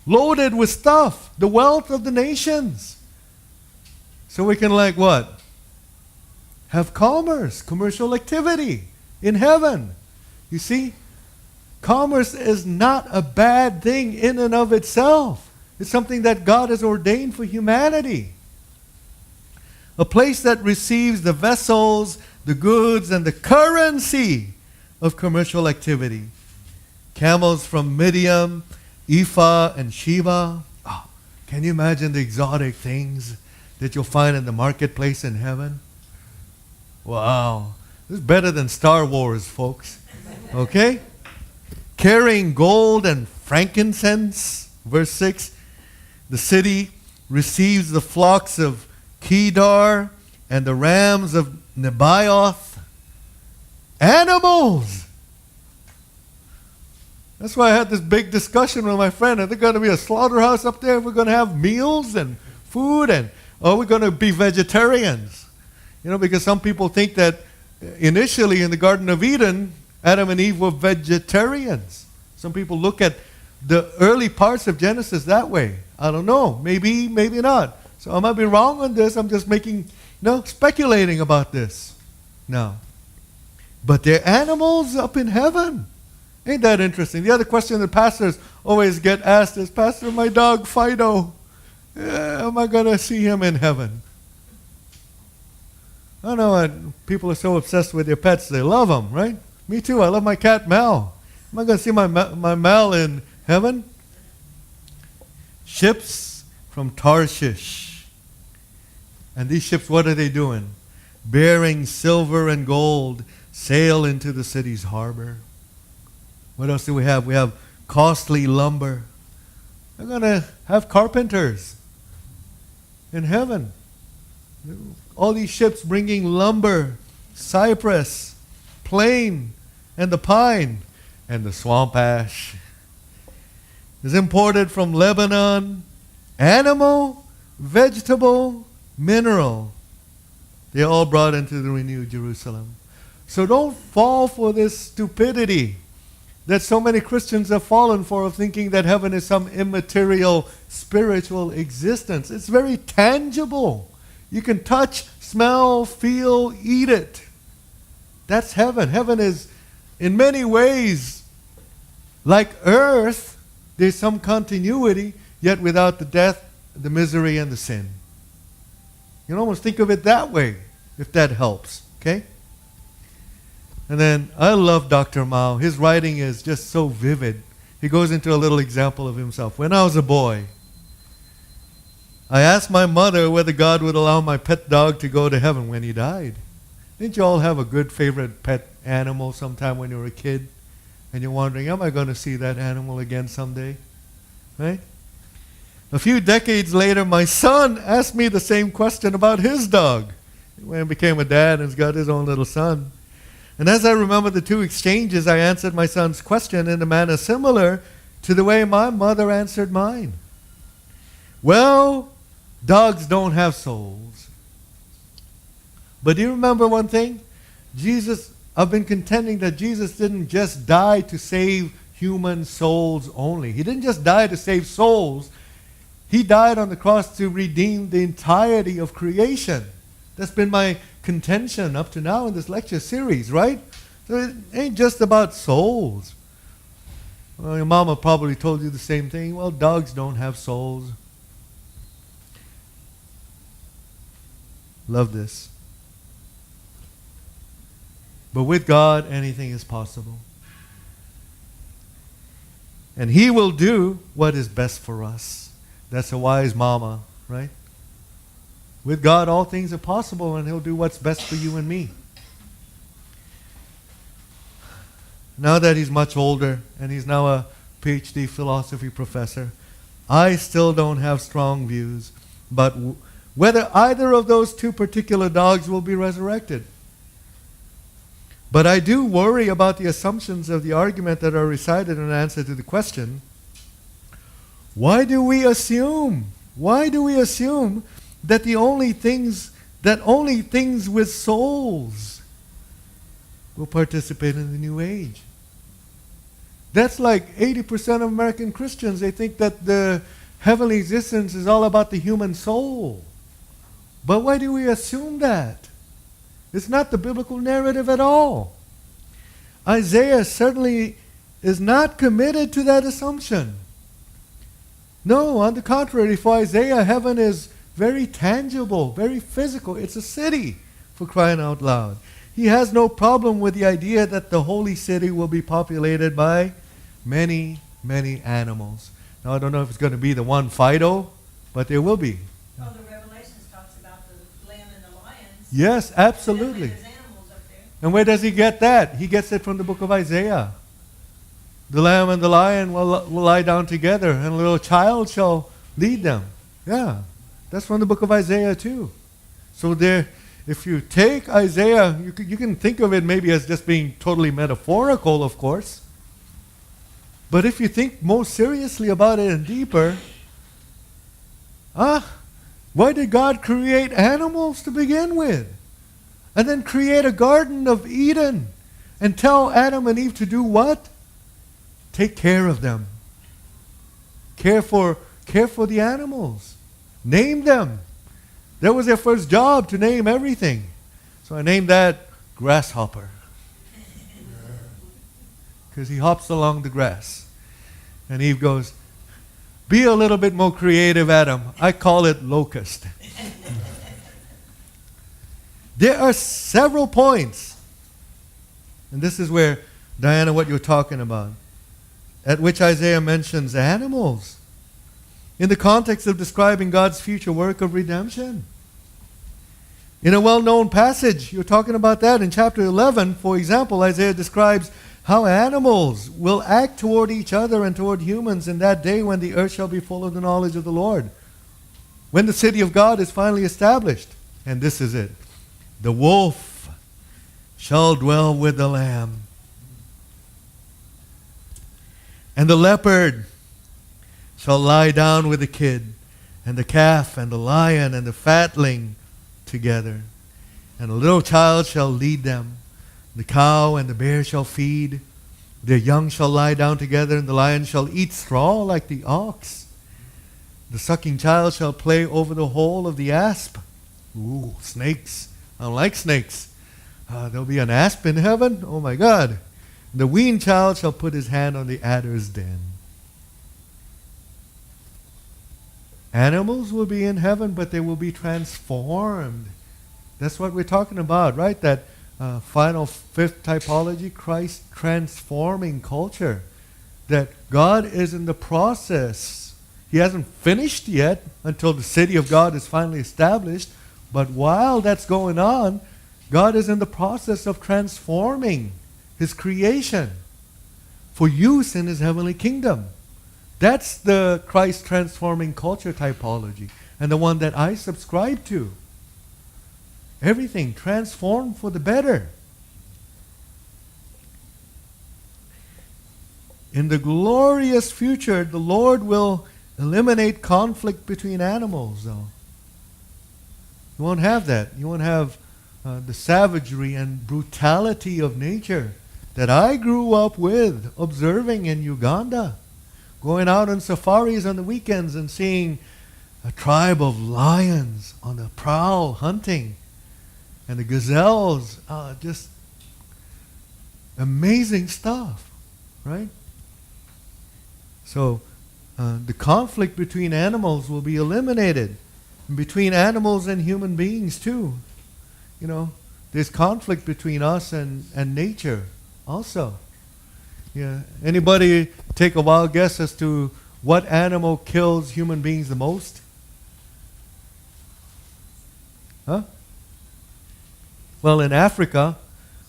loaded with stuff. The wealth of the nations. So we can like what? Have commerce, commercial activity in heaven. You see? Commerce is not a bad thing in and of itself. It's something that God has ordained for humanity. A place that receives the vessels, the goods, and the currency of commercial activity. Camels from Midian, Ephah, and Sheba. Oh, can you imagine the exotic things that you'll find in the marketplace in heaven? Wow. This is better than Star Wars, folks. Okay? Carrying gold and frankincense. Verse 6. The city receives the flocks of Kedar and the rams of Nebaioth. Animals! That's why I had this big discussion with my friend. Are there going to be a slaughterhouse up there? We're going to have meals and food, and are we going to be vegetarians? You know, because some people think that initially in the Garden of Eden, Adam and Eve were vegetarians. Some people look at the early parts of Genesis that way. I don't know. Maybe, maybe not. So I might be wrong on this. I'm just speculating about this. No. But they're animals up in heaven. Ain't that interesting? The other question that pastors always get asked is, Pastor, my dog Fido, am I going to see him in heaven? I know people are so obsessed with their pets. They love them, right? Me too. I love my cat Mal. Am I going to see my Mal in heaven? Ships from Tarshish. And these ships, what are they doing? Bearing silver and gold, sail into the city's harbor. What else do we have? We have costly lumber. They're going to have carpenters in heaven. All these ships bringing lumber, cypress, plane, and the pine, and the swamp ash is imported from Lebanon, animal, vegetable, mineral. They're all brought into the renewed Jerusalem. So don't fall for this stupidity that so many Christians have fallen for, of thinking that heaven is some immaterial spiritual existence. It's very tangible. You can touch, smell, feel, eat it. That's heaven. Heaven is, in many ways, like earth. There's some continuity, yet without the death, the misery, and the sin. You can almost think of it that way, if that helps. Okay? And then, I love Dr. Mouw. His writing is just so vivid. He goes into a little example of himself. When I was a boy, I asked my mother whether God would allow my pet dog to go to heaven when he died. Didn't you all have a good favorite pet animal sometime when you were a kid? And you're wondering, am I going to see that animal again someday? Right? A few decades later, my son asked me the same question about his dog. When he became a dad and has got his own little son. And as I remember the two exchanges, I answered my son's question in a manner similar to the way my mother answered mine. Well, dogs don't have souls. But do you remember one thing? I've been contending that Jesus didn't just die to save human souls only. He didn't just die to save souls. He died on the cross to redeem the entirety of creation. That's been my contention up to now in this lecture series, right? So it ain't just about souls. Well, your mama probably told you the same thing. Well, dogs don't have souls. Love this. But with God, anything is possible. And He will do what is best for us. That's a wise mama, right? With God, all things are possible, and He'll do what's best for you and me. Now that he's much older, and he's now a PhD philosophy professor, I still don't have strong views, but whether either of those two particular dogs will be resurrected. But I do worry about the assumptions of the argument that are recited in answer to the question, why do we assume that only things with souls will participate in the new age? That's like 80% of American Christians. They think that the heavenly existence is all about the human soul. But why do we assume that? It's not the biblical narrative at all. Isaiah certainly is not committed to that assumption. No, on the contrary, for Isaiah, heaven is very tangible, very physical. It's a city, for crying out loud. He has no problem with the idea that the holy city will be populated by many, many animals. Now, I don't know if it's going to be the one Fido, but there will be. Oh, the Revelations talks about the lamb and the lions. Yes, absolutely. There's animals up there. And where does he get that? He gets it from the book of Isaiah. The lamb and the lion will lie down together, and a little child shall lead them. Yeah, that's from the book of Isaiah too. So there, if you take Isaiah, you can think of it maybe as just being totally metaphorical, of course. But if you think more seriously about it and deeper, why did God create animals to begin with? And then create a Garden of Eden and tell Adam and Eve to do what? Take care of them. Care for the animals. Name them. That was their first job, to name everything. So I named that Grasshopper. Because he hops along the grass. And Eve goes, be a little bit more creative, Adam. I call it Locust. There are several points. And this is where, Diana, what you're talking about, at which Isaiah mentions animals. in the context of describing God's future work of redemption. In a well-known passage, you're talking about that in chapter 11, for example, Isaiah describes how animals will act toward each other and toward humans in that day when the earth shall be full of the knowledge of the Lord. When the city of God is finally established. And this is it. The wolf shall dwell with the lamb. And the leopard shall lie down with the kid, and the calf and the lion and the fatling together. And a little child shall lead them. The cow and the bear shall feed. Their young shall lie down together, and the lion shall eat straw like the ox. The sucking child shall play over the hole of the asp. Ooh, snakes. I don't like snakes. There'll be an asp in heaven? Oh my God. The weaned child shall put his hand on the adder's den. Animals will be in heaven, but they will be transformed. That's what we're talking about, right? That final fifth typology, Christ transforming culture. That God is in the process. He hasn't finished yet until the city of God is finally established. But while that's going on, God is in the process of transforming His creation for use in His heavenly kingdom. That's the Christ transforming culture typology, and the one that I subscribe to. Everything transformed for the better. In the glorious future, the Lord will eliminate conflict between animals, though. You won't have that. You won't have the savagery and brutality of nature that I grew up with observing in Uganda. Going out on safaris on the weekends and seeing a tribe of lions on the prowl hunting. And the gazelles, just amazing stuff, right? So the conflict between animals will be eliminated. And between animals and human beings too. You know, there's conflict between us and nature also. Yeah. Anybody take a wild guess as to what animal kills human beings the most? Huh? Well, in Africa,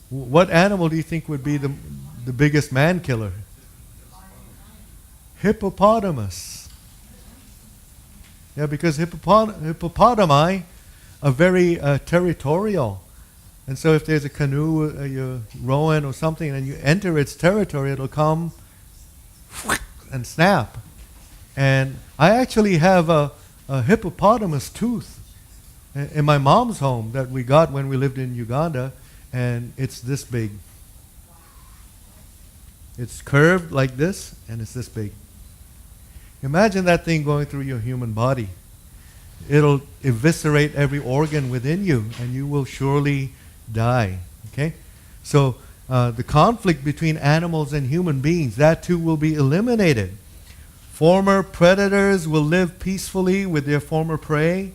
what animal do you think would be the biggest man killer? Hippopotamus. Yeah, because hippopotami are very territorial. And so if there's a canoe you're rowing or something and you enter its territory, it'll come and snap. And I actually have a hippopotamus tooth in my mom's home that we got when we lived in Uganda, and it's this big. It's curved like this, and it's this big. Imagine that thing going through your human body. It'll eviscerate every organ within you, and you will surely die. Okay? So the conflict between animals and human beings, that too will be eliminated. Former predators will live peacefully with their former prey.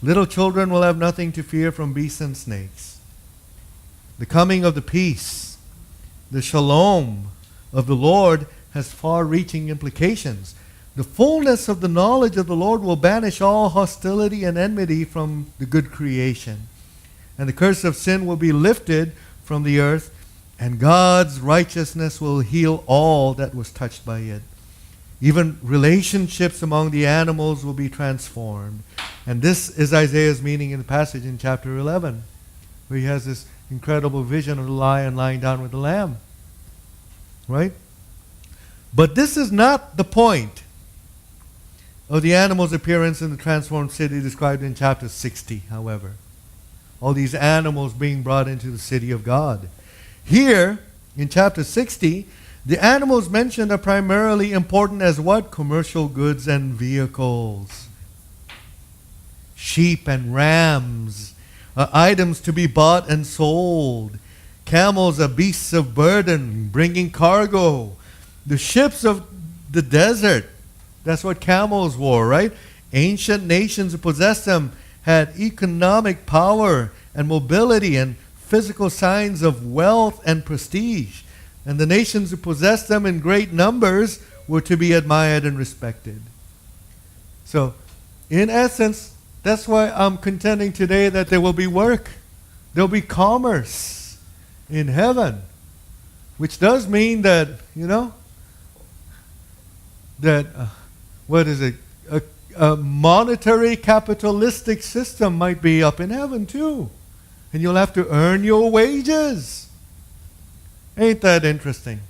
Little children will have nothing to fear from beasts and snakes. The coming of the peace, the shalom of the Lord has far-reaching implications. The fullness of the knowledge of the Lord will banish all hostility and enmity from the good creation. And the curse of sin will be lifted from the earth, and God's righteousness will heal all that was touched by it. Even relationships among the animals will be transformed. And this is Isaiah's meaning in the passage in chapter 11, where he has this incredible vision of the lion lying down with the lamb. Right? But this is not the point of the animal's appearance in the transformed city described in chapter 60, however. All these animals being brought into the city of God. Here, in chapter 60, the animals mentioned are primarily important as what? Commercial goods and vehicles. Sheep and rams are items to be bought and sold. Camels are beasts of burden, bringing cargo. The ships of the desert, that's what camels were, right? Ancient nations who possessed them had economic power and mobility and physical signs of wealth and prestige. And the nations who possessed them in great numbers were to be admired and respected. So, in essence, that's why I'm contending today that there will be work. There will be commerce in heaven. Which does mean that, that, what is it? A monetary capitalistic system might be up in heaven too. And you'll have to earn your wages. Ain't that interesting?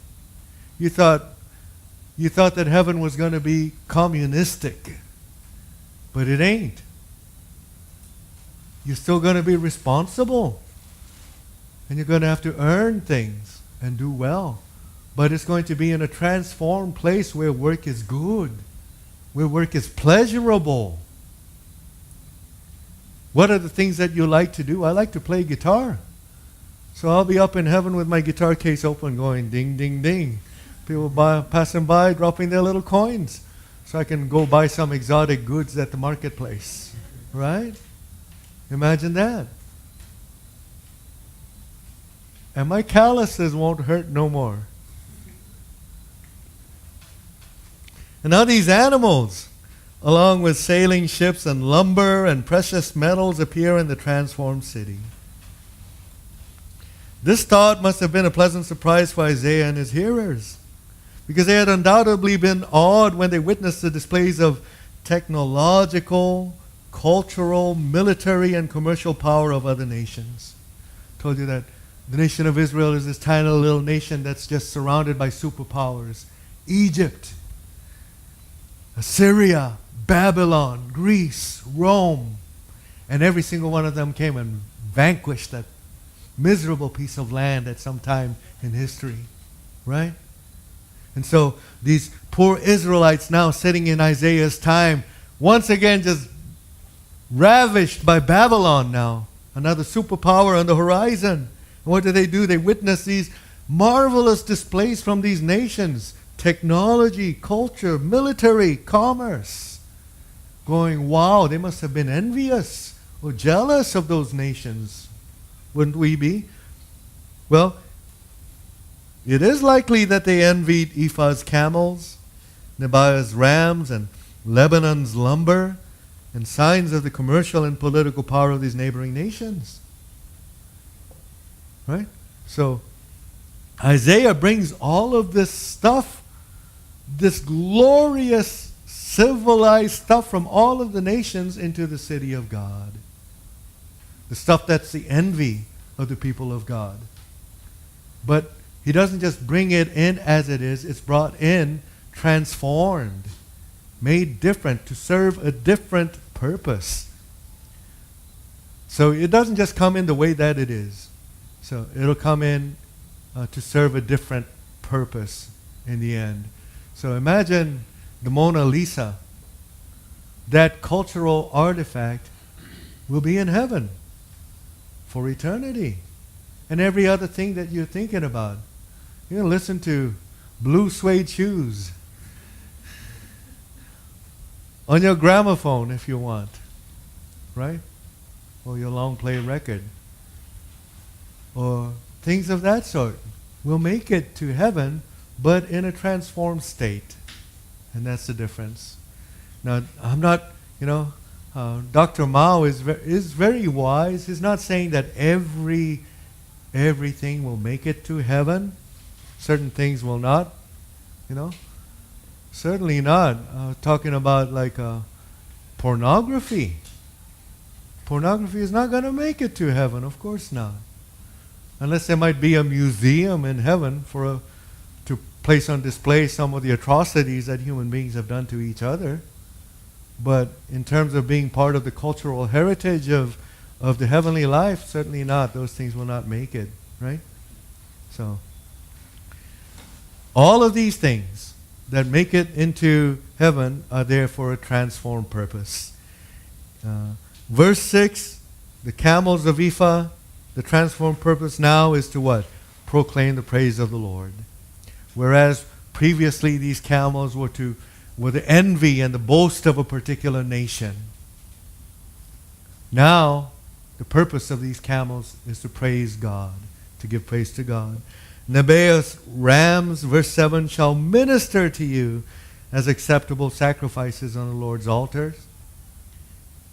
You thought that heaven was going to be communistic. But it ain't. You're still going to be responsible. And you're going to have to earn things and do well. But it's going to be in a transformed place where work is good, where work is pleasurable. What are the things that you like to do? I like to play guitar. So I'll be up in heaven with my guitar case open going ding, ding, ding. People passing by, dropping their little coins. So I can go buy some exotic goods at the marketplace. Right? Imagine that. And my calluses won't hurt no more. And now these animals, along with sailing ships and lumber and precious metals, appear in the transformed city. This thought must have been a pleasant surprise for Isaiah and his hearers, because they had undoubtedly been awed when they witnessed the displays of technological, cultural, military, and commercial power of other nations. I told you that the nation of Israel is this tiny little nation that's just surrounded by superpowers. Egypt, Assyria, Babylon, Greece, Rome, and every single one of them came and vanquished that miserable piece of land at some time in history, right? And so these poor Israelites now sitting in Isaiah's time, once again just ravished by Babylon now, another superpower on the horizon. And what do? They witness these marvelous displays from these nations, technology, culture, military, commerce. Going, wow, they must have been envious or jealous of those nations. Wouldn't we be? Well, it is likely that they envied Ephah's camels, Nebiah's rams, and Lebanon's lumber, and signs of the commercial and political power of these neighboring nations. Right? So, Isaiah brings all of this stuff, this glorious, civilized stuff from all of the nations into the city of God. The stuff that's the envy of the people of God. But he doesn't just bring it in as it is. It's brought in, transformed, made different to serve a different purpose. So it doesn't just come in the way that it is. So it'll come in to serve a different purpose in the end. So imagine the Mona Lisa. That cultural artifact will be in heaven for eternity. And every other thing that you're thinking about. You can listen to blue suede shoes on your gramophone if you want. Right? Or your long play record. Or things of that sort. We'll make it to heaven, but in a transformed state. And that's the difference. Now, I'm not, Dr. Mouw is very wise. He's not saying that everything will make it to heaven. Certain things will not, Certainly not. Talking about like pornography. Pornography is not going to make it to heaven. Of course not. Unless there might be a museum in heaven to place on display some of the atrocities that human beings have done to each other. But in terms of being part of the cultural heritage of the heavenly life, certainly not. Those things will not make it, right? So, all of these things that make it into heaven are there for a transformed purpose. Verse 6, the camels of Ephah, the transformed purpose now is to what? Proclaim the praise of the Lord. Whereas previously these camels were the envy and the boast of a particular nation. Now, the purpose of these camels is to praise God, to give praise to God. Nebiah's rams, verse 7, shall minister to you, as acceptable sacrifices on the Lord's altars.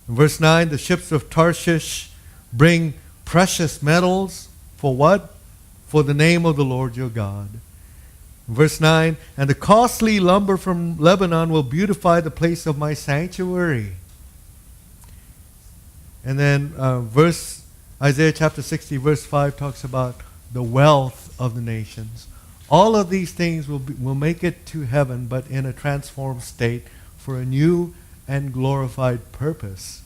In verse 9, the ships of Tarshish bring precious metals for what? For the name of the Lord your God. Verse 9, and the costly lumber from Lebanon will beautify the place of my sanctuary. And then Isaiah chapter 60 verse 5 talks about the wealth of the nations. All of these things will make it to heaven, but in a transformed state for a new and glorified purpose.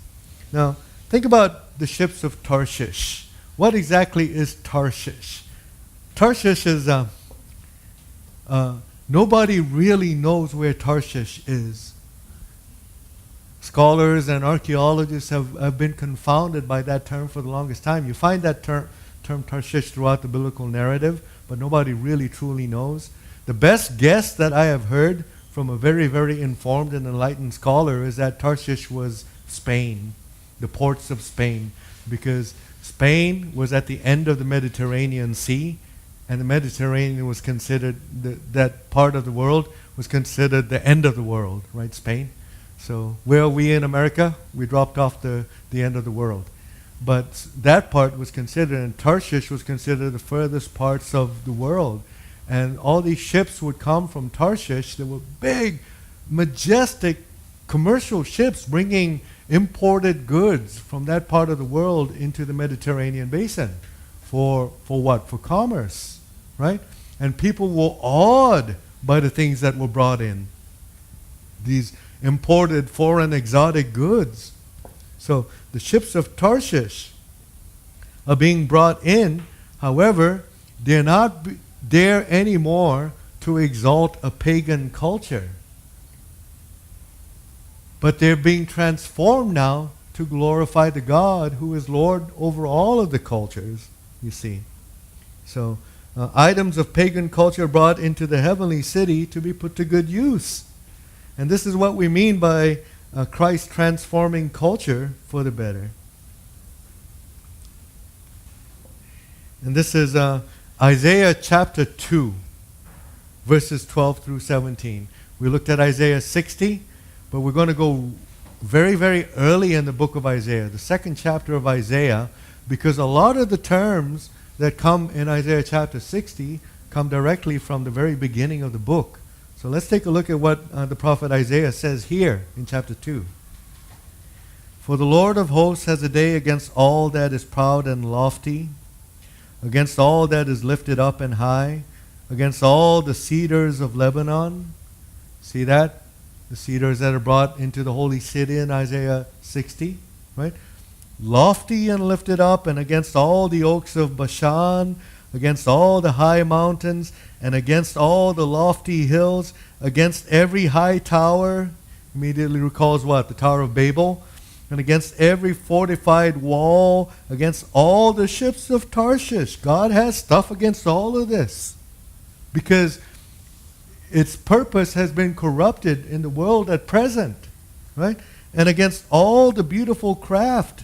Now, think about the ships of Tarshish. What exactly is Tarshish? Tarshish is, nobody really knows where Tarshish is. Scholars and archaeologists have been confounded by that term for the longest time. You find that term Tarshish throughout the biblical narrative, but nobody really truly knows. The best guess that I have heard from a very, very informed and enlightened scholar is that Tarshish was Spain, the ports of Spain, because Spain was at the end of the Mediterranean Sea, and the Mediterranean was considered, that part of the world was considered the end of the world, right, Spain? So where are we in America? We dropped off the end of the world. But that part was considered, and Tarshish was considered the furthest parts of the world. And all these ships would come from Tarshish. They were big, majestic commercial ships bringing imported goods from that part of the world into the Mediterranean basin. For what? For commerce, right? And people were awed by the things that were brought in. These imported foreign exotic goods. So the ships of Tarshish are being brought in. However, they're not there anymore to exalt a pagan culture. But they're being transformed now to glorify the God who is Lord over all of the cultures, you see. So items of pagan culture brought into the heavenly city to be put to good use. And this is what we mean by Christ transforming culture for the better. And this is Isaiah chapter 2, verses 12 through 17. We looked at Isaiah 60, but we're going to go very, very early in the book of Isaiah, the second chapter of Isaiah, because a lot of the terms that come in Isaiah chapter 60 come directly from the very beginning of the book. So let's take a look at what the prophet Isaiah says here in chapter 2. For the Lord of hosts has a day against all that is proud and lofty, against all that is lifted up and high, against all the cedars of Lebanon. See that? The cedars that are brought into the holy city in Isaiah 60, right? Lofty and lifted up, and against all the oaks of Bashan, against all the high mountains, and against all the lofty hills, against every high tower. Immediately recalls what? The Tower of Babel. And against every fortified wall, against all the ships of Tarshish. God has stuff against all of this, because its purpose has been corrupted in the world at present, right? And against all the beautiful craft,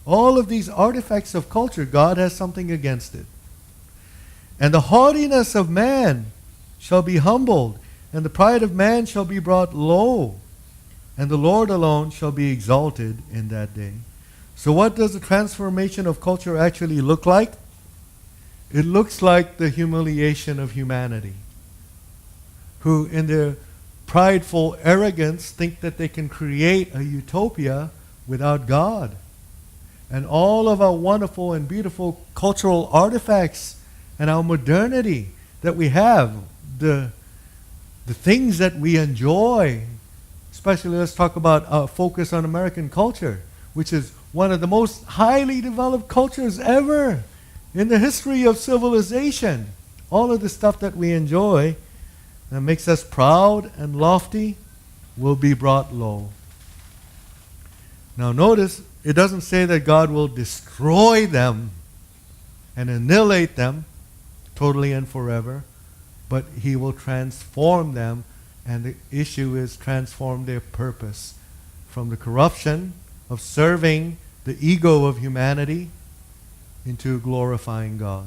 all of these artifacts of culture, God has something against it. And the haughtiness of man shall be humbled, and the pride of man shall be brought low, and the Lord alone shall be exalted in that day. So what does the transformation of culture actually look like? It looks like the humiliation of humanity, who in their prideful arrogance think that they can create a utopia without God. And all of our wonderful and beautiful cultural artifacts and our modernity that we have, the things that we enjoy, especially let's talk about our focus on American culture, which is one of the most highly developed cultures ever in the history of civilization. All of the stuff that we enjoy that makes us proud and lofty will be brought low. Now notice, it doesn't say that God will destroy them and annihilate them totally and forever, but He will transform them, and the issue is transform their purpose from the corruption of serving the ego of humanity into glorifying God.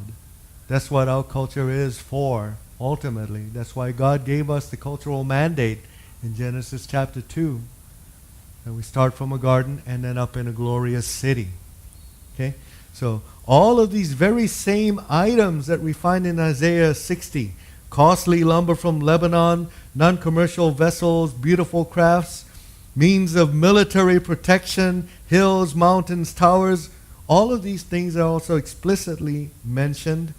That's what our culture is for, ultimately. That's why God gave us the cultural mandate in Genesis chapter 2. And we start from a garden and then up in a glorious city. Okay? So all of these very same items that we find in Isaiah 60, costly lumber from Lebanon, non-commercial vessels, beautiful crafts, means of military protection, hills, mountains, towers, all of these things are also explicitly mentioned,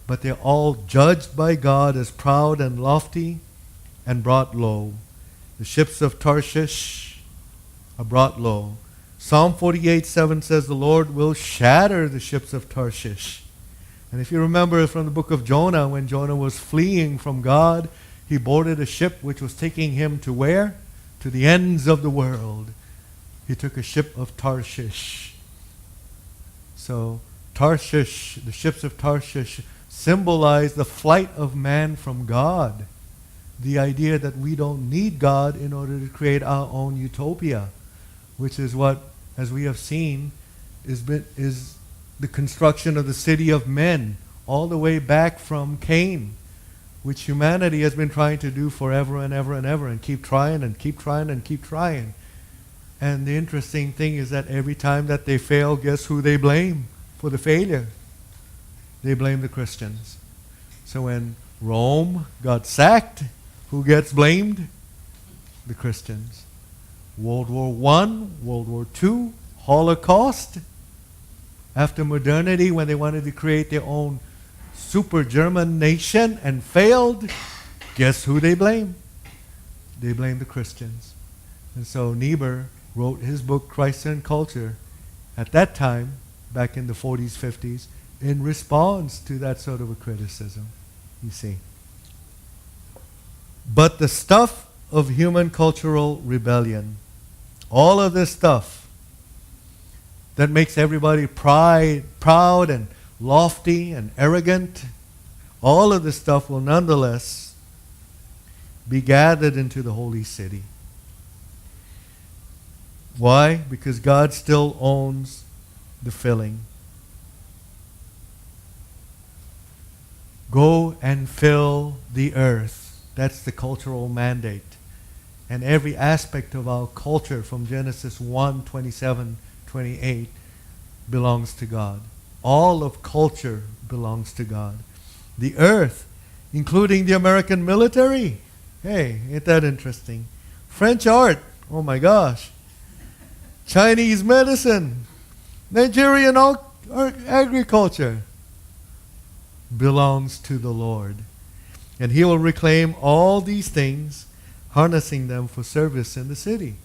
but they're all judged by God as proud and lofty and brought low. The ships of Tarshish are brought low. Psalm 48:7 says the Lord will shatter the ships of Tarshish. And if you remember from the book of Jonah, when Jonah was fleeing from God, he boarded a ship which was taking him to where? To the ends of the world. He took a ship of Tarshish. So Tarshish, the ships of Tarshish, symbolize the flight of man from God. The idea that we don't need God in order to create our own utopia, which is what, as we have seen, is the construction of the city of men, all the way back from Cain, which humanity has been trying to do forever and ever and ever, and keep trying and keep trying and keep trying. And the interesting thing is that every time that they fail, guess who they blame for the failure? They blame the Christians. So when Rome got sacked, who gets blamed? The Christians. World War I, World War II, Holocaust. After modernity, when they wanted to create their own super German nation and failed, guess who they blame? They blame the Christians. And so Niebuhr wrote his book, Christ and Culture, at that time, back in the 40s, 50s, in response to that sort of a criticism, you see. But the stuff of human cultural rebellion, all of this stuff that makes everybody proud and lofty and arrogant, all of this stuff will nonetheless be gathered into the holy city. Why? Because God still owns the filling. Go and fill the earth. That's the cultural mandate. And every aspect of our culture from Genesis 1:27-28 belongs to God. All of culture belongs to God. The earth, including the American military. Hey, ain't that interesting? French art. Oh my gosh. Chinese medicine. Nigerian agriculture belongs to the Lord. And He will reclaim all these things, harnessing them for service in the city.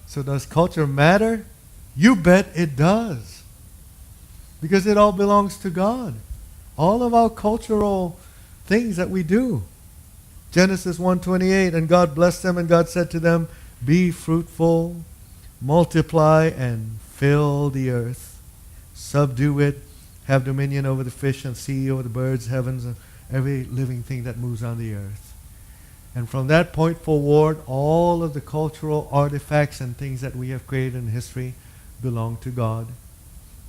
So does culture matter? You bet it does. Because it all belongs to God. All of our cultural things that we do. Genesis 1:28, and God blessed them, and God said to them, be fruitful, multiply, and fill the earth. Subdue it, have dominion over the fish and sea, over the birds, heavens, and every living thing that moves on the earth. And from that point forward, all of the cultural artifacts and things that we have created in history belong to God.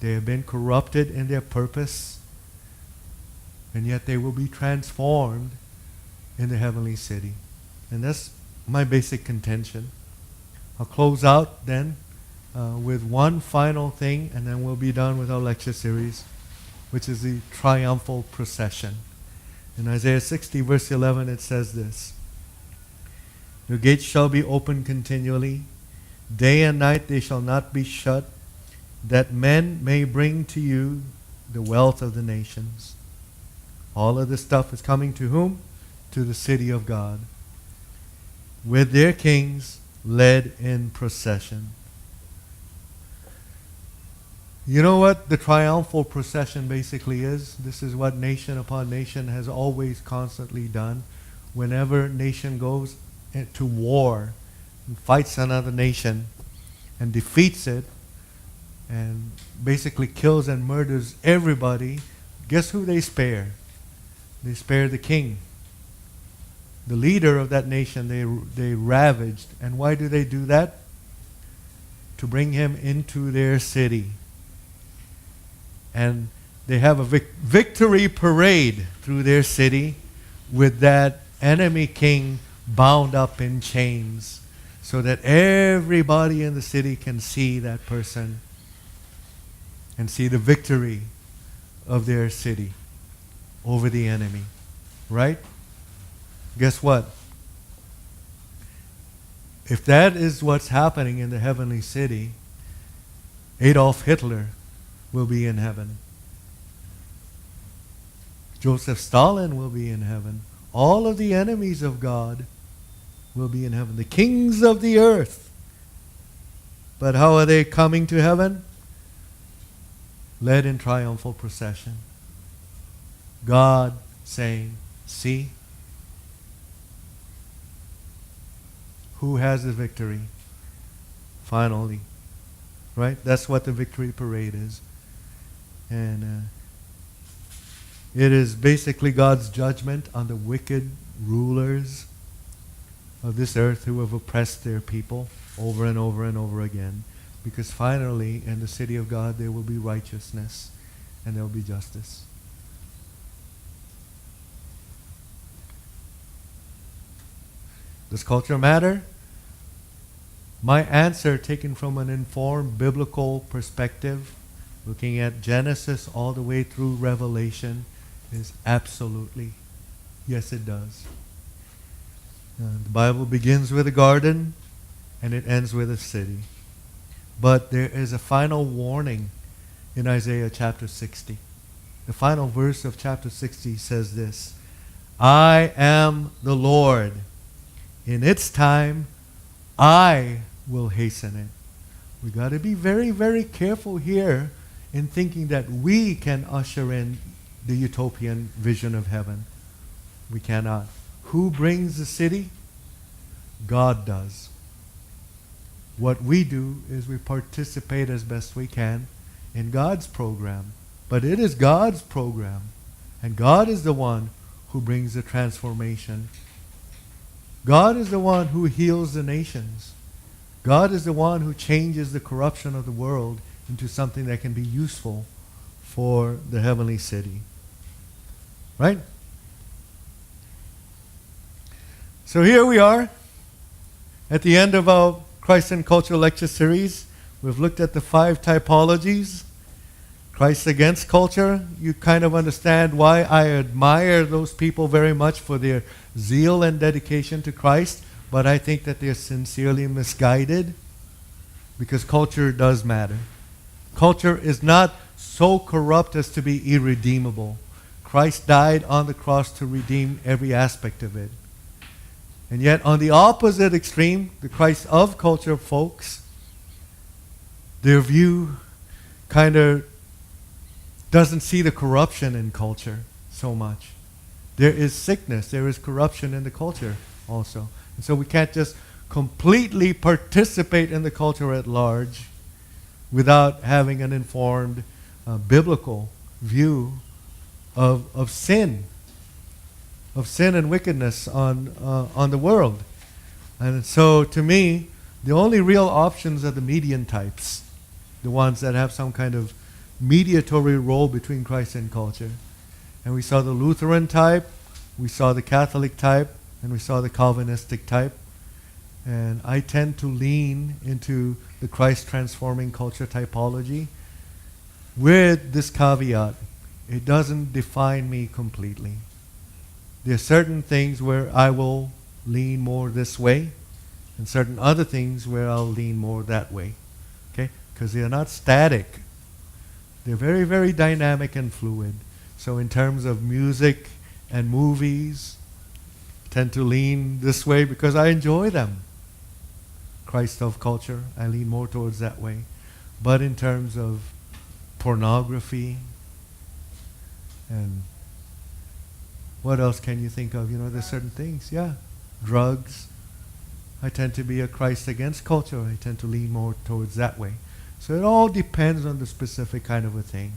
They have been corrupted in their purpose, and yet they will be transformed in the heavenly city. And that's my basic contention. I'll close out then with one final thing, and then we'll be done with our lecture series, which is the triumphal procession. In Isaiah 60, verse 11, it says this: your gates shall be open continually, day and night they shall not be shut, that men may bring to you the wealth of the nations. All of this stuff is coming to whom? To the city of God, with their kings led in procession. You know what the triumphal procession basically is? This is what nation upon nation has always constantly done. Whenever nation goes to war and fights another nation and defeats it and basically kills and murders everybody, guess who they spare? They spare the king. The leader of that nation they ravaged. And why do they do that? To bring him into their city. And they have a victory parade through their city with that enemy king bound up in chains, so that everybody in the city can see that person and see the victory of their city over the enemy. Right? Guess what? If that is what's happening in the heavenly city, Adolf Hitler will be in heaven. Joseph Stalin will be in heaven. All of the enemies of God will be in heaven. The kings of the earth. But how are they coming to heaven? Led in triumphal procession. God saying, see, who has the victory? Finally. Right? That's what the victory parade is. And it is basically God's judgment on the wicked rulers of this earth who have oppressed their people over and over and over again. Because finally, in the city of God, there will be righteousness and there will be justice. Does culture matter? My answer, taken from an informed biblical perspective, looking at Genesis all the way through Revelation, is absolutely. Yes, it does. The Bible begins with a garden and it ends with a city. But there is a final warning in Isaiah chapter 60. The final verse of chapter 60 says this, I am the Lord. In its time, I will hasten it. We got to be very, very careful here in thinking that we can usher in the utopian vision of heaven. We cannot. Who brings the city? God does. What we do is we participate as best we can in God's program. But it is God's program. And God is the one who brings the transformation. God is the one who heals the nations. God is the one who changes the corruption of the world into something that can be useful for the heavenly city. Right? So here we are at the end of our Christ and Culture lecture series. We've looked at the 5 typologies. Christ against culture. You kind of understand why I admire those people very much for their zeal and dedication to Christ, but I think that they're sincerely misguided because culture does matter. Culture is not so corrupt as to be irredeemable. Christ died on the cross to redeem every aspect of it. And yet on the opposite extreme, the Christ of culture folks, their view kind of doesn't see the corruption in culture so much. There is sickness, there is corruption in the culture also. And so we can't just completely participate in the culture at large without having an informed biblical view of sin and wickedness on the world. And so to me, the only real options are the median types, the ones that have some kind of mediatory role between Christ and culture. And we saw the Lutheran type, we saw the Catholic type, and we saw the Calvinistic type. And I tend to lean into the Christ transforming culture typology with this caveat. It doesn't define me completely. There are certain things where I will lean more this way, and certain other things where I'll lean more that way. Okay? Because they are not static. They're very, very dynamic and fluid. So in terms of music and movies, I tend to lean this way because I enjoy them. Christ of culture, I lean more towards that way. But in terms of pornography and what else can you think of? You know, there's certain things. Yeah. Drugs. I tend to be a Christ against culture. I tend to lean more towards that way. So it all depends on the specific kind of a thing.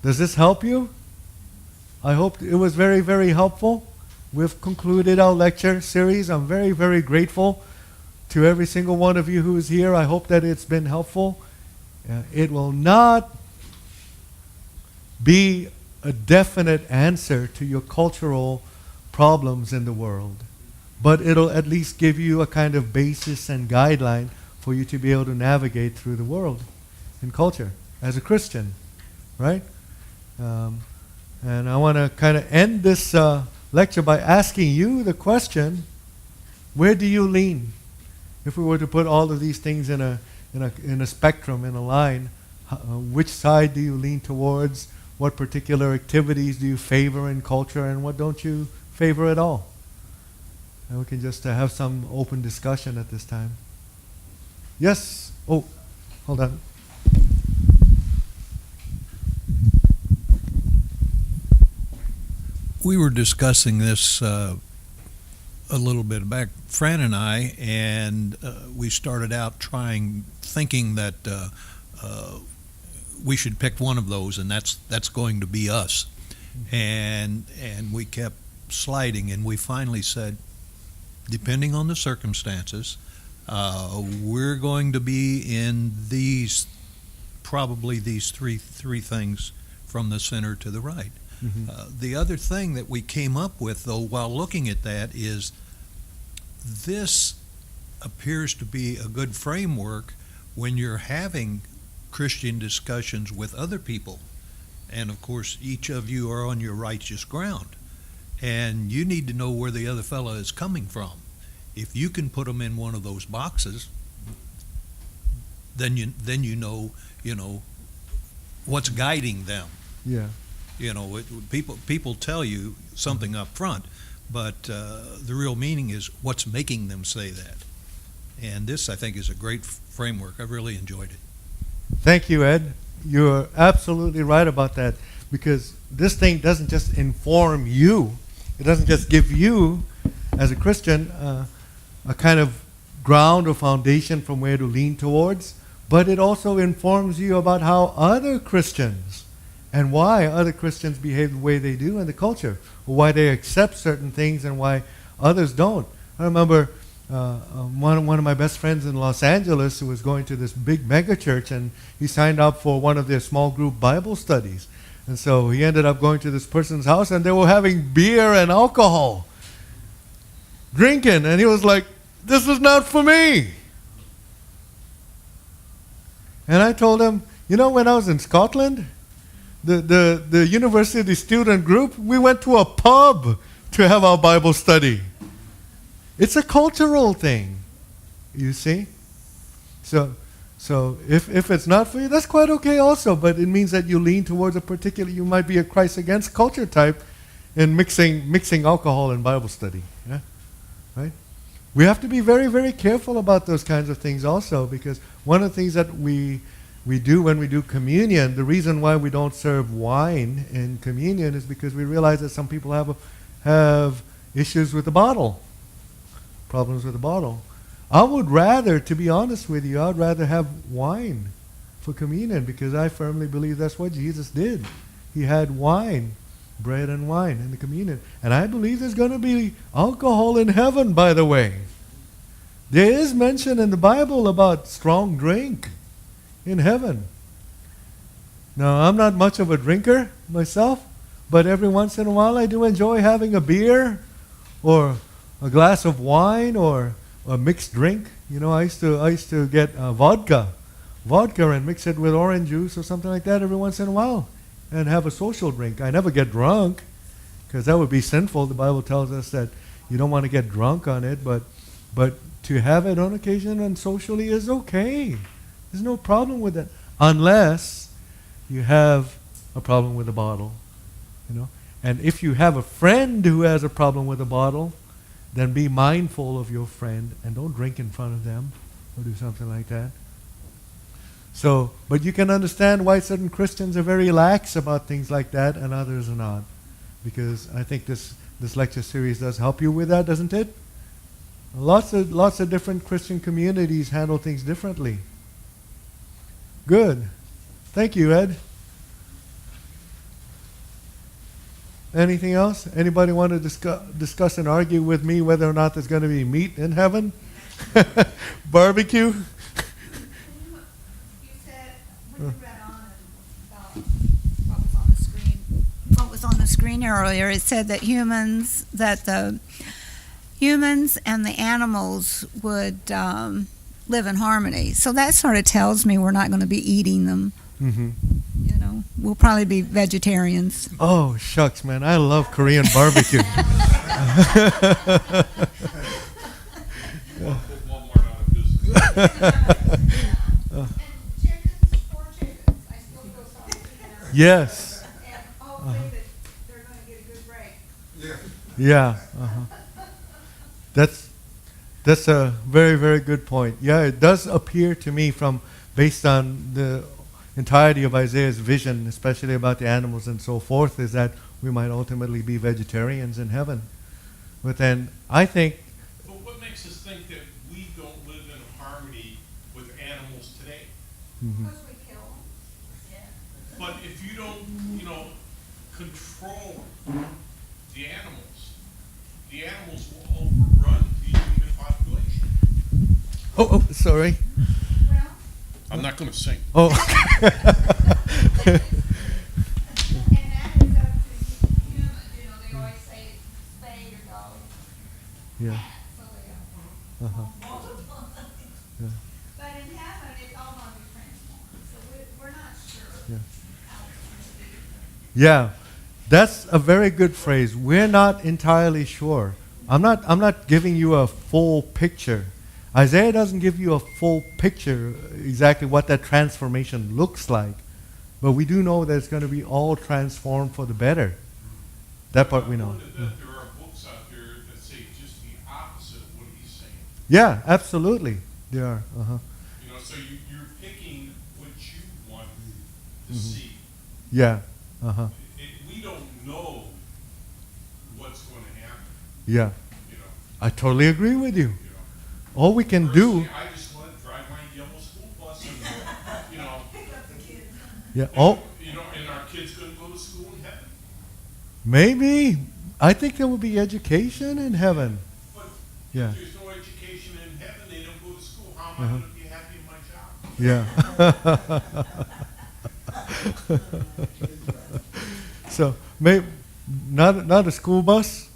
Does this help you? I hope it was very, very helpful. We've concluded our lecture series. I'm very, very grateful to every single one of you who is here. I hope that it's been helpful. It will not be a definite answer to your cultural problems in the world. But it'll at least give you a kind of basis and guideline for you to be able to navigate through the world and culture as a Christian, right? And I want to kind of end this lecture by asking you the question, where do you lean? If we were to put all of these things in a spectrum, in a line, which side do you lean towards? What particular activities do you favor in culture, and what don't you favor at all? And we can just have some open discussion at this time. Yes? Oh, hold on. We were discussing this a little bit back, Fran and I, and we started out thinking that we should pick one of those, and that's going to be us. And we kept sliding, and we finally said, depending on the circumstances, we're going to be in probably these three things from the center to the right. Mm-hmm. The other thing that we came up with, though, while looking at that is this appears to be a good framework when you're having Christian discussions with other people. And, of course, each of you are on your righteous ground. And you need to know where the other fellow is coming from. If you can put them in one of those boxes, then you know what's guiding them. Yeah. People tell you something up front, but the real meaning is what's making them say that. And this, I think, is a great framework. I've really enjoyed it. Thank you, Ed. You're absolutely right about that, because this thing doesn't just inform you. It doesn't just give you, as a Christian, a kind of ground or foundation from where to lean towards, but it also informs you about how other Christians and why other Christians behave the way they do in the culture, or why they accept certain things and why others don't. I remember one of my best friends in Los Angeles who was going to this big mega church, and he signed up for one of their small group Bible studies. And so he ended up going to this person's house, and they were having beer and alcohol, drinking, and he was like, "This is not for me." And I told him, when I was in Scotland, the university student group, we went to a pub to have our Bible study. It's a cultural thing, you see. So if it's not for you, that's quite okay also, but it means that you lean towards you might be a Christ against culture type in mixing alcohol and Bible study. Yeah? Right? We have to be very, very careful about those kinds of things also, because one of the things that we do when we do communion, the reason why we don't serve wine in communion is because we realize that some people have issues with the bottle, problems with the bottle. I would rather, to be honest with you, I'd rather have wine for communion, because I firmly believe that's what Jesus did. He had wine, bread and wine in the communion. And I believe there's going to be alcohol in heaven, by the way. There is mention in the Bible about strong drink in heaven. Now, I'm not much of a drinker myself, but every once in a while I do enjoy having a beer or a glass of wine or a mixed drink. I used to get vodka and mix it with orange juice or something like that every once in a while and have a social drink. I never get drunk, because that would be sinful. The Bible tells us that you don't want to get drunk on it, but to have it on occasion and socially is okay. There's no problem with that, unless you have a problem with the bottle, And if you have a friend who has a problem with the bottle, then be mindful of your friend and don't drink in front of them or do something like that. So, but you can understand why certain Christians are very lax about things like that and others are not, because I think this lecture series does help you with that, doesn't it? Lots of different Christian communities handle things differently. Good. Thank you, Ed. Anything else? Anybody want to discuss and argue with me whether or not there's going to be meat in heaven? Barbecue? You said, when you read on about what was on the screen screen earlier, it said that the humans and the animals would live in harmony. So that sort of tells me we're not going to be eating them. Mm-hmm. You know, we'll probably be vegetarians. Oh, shucks, man. I love Korean barbecue. We'll put Walmart out of business. And chickens, poor chickens, I still feel sorry for them. Yes. And hopefully that they're gonna get a good break. Yeah. Uh-huh. That's a very, very good point. Yeah, it does appear to me based on the entirety of Isaiah's vision, especially about the animals and so forth, is that we might ultimately be vegetarians in heaven. But then I think, But what makes us think that we don't live in harmony with animals today? mhm, Because we kill them. But if you don't, control the animals will overrun the human population. oh, sorry. Well, I'm not gonna sing. Oh, and that is up to humans, they always say spade or dog, yeah. so they Uh-huh. multiply. Yeah. But in heaven, it's all gonna be transformed, so we're not sure Yeah. how it's gonna be. Yeah, that's a very good phrase. We're not entirely sure. I'm not giving you a full picture. Isaiah doesn't give you a full picture exactly what that transformation looks like, but we do know that it's going to be all transformed for the better. That part we know. I've heard that there are books out there that say just the opposite of what he's saying. Yeah, absolutely. There are. Uh-huh. So you're picking what you want to see. Yeah. Uh-huh. We don't know what's going to happen. Yeah. You know. I totally agree with you. You know. All we can do. Personally, I just want to drive my yellow school bus and Pick up the kids. Yeah. Oh, and our kids couldn't go to school in heaven. maybe. I think there will be education in heaven. But Yeah. if there's no education in heaven, they don't go to school. How am I Uh-huh. going to be happy in my job? Yeah. So maybe not a school bus,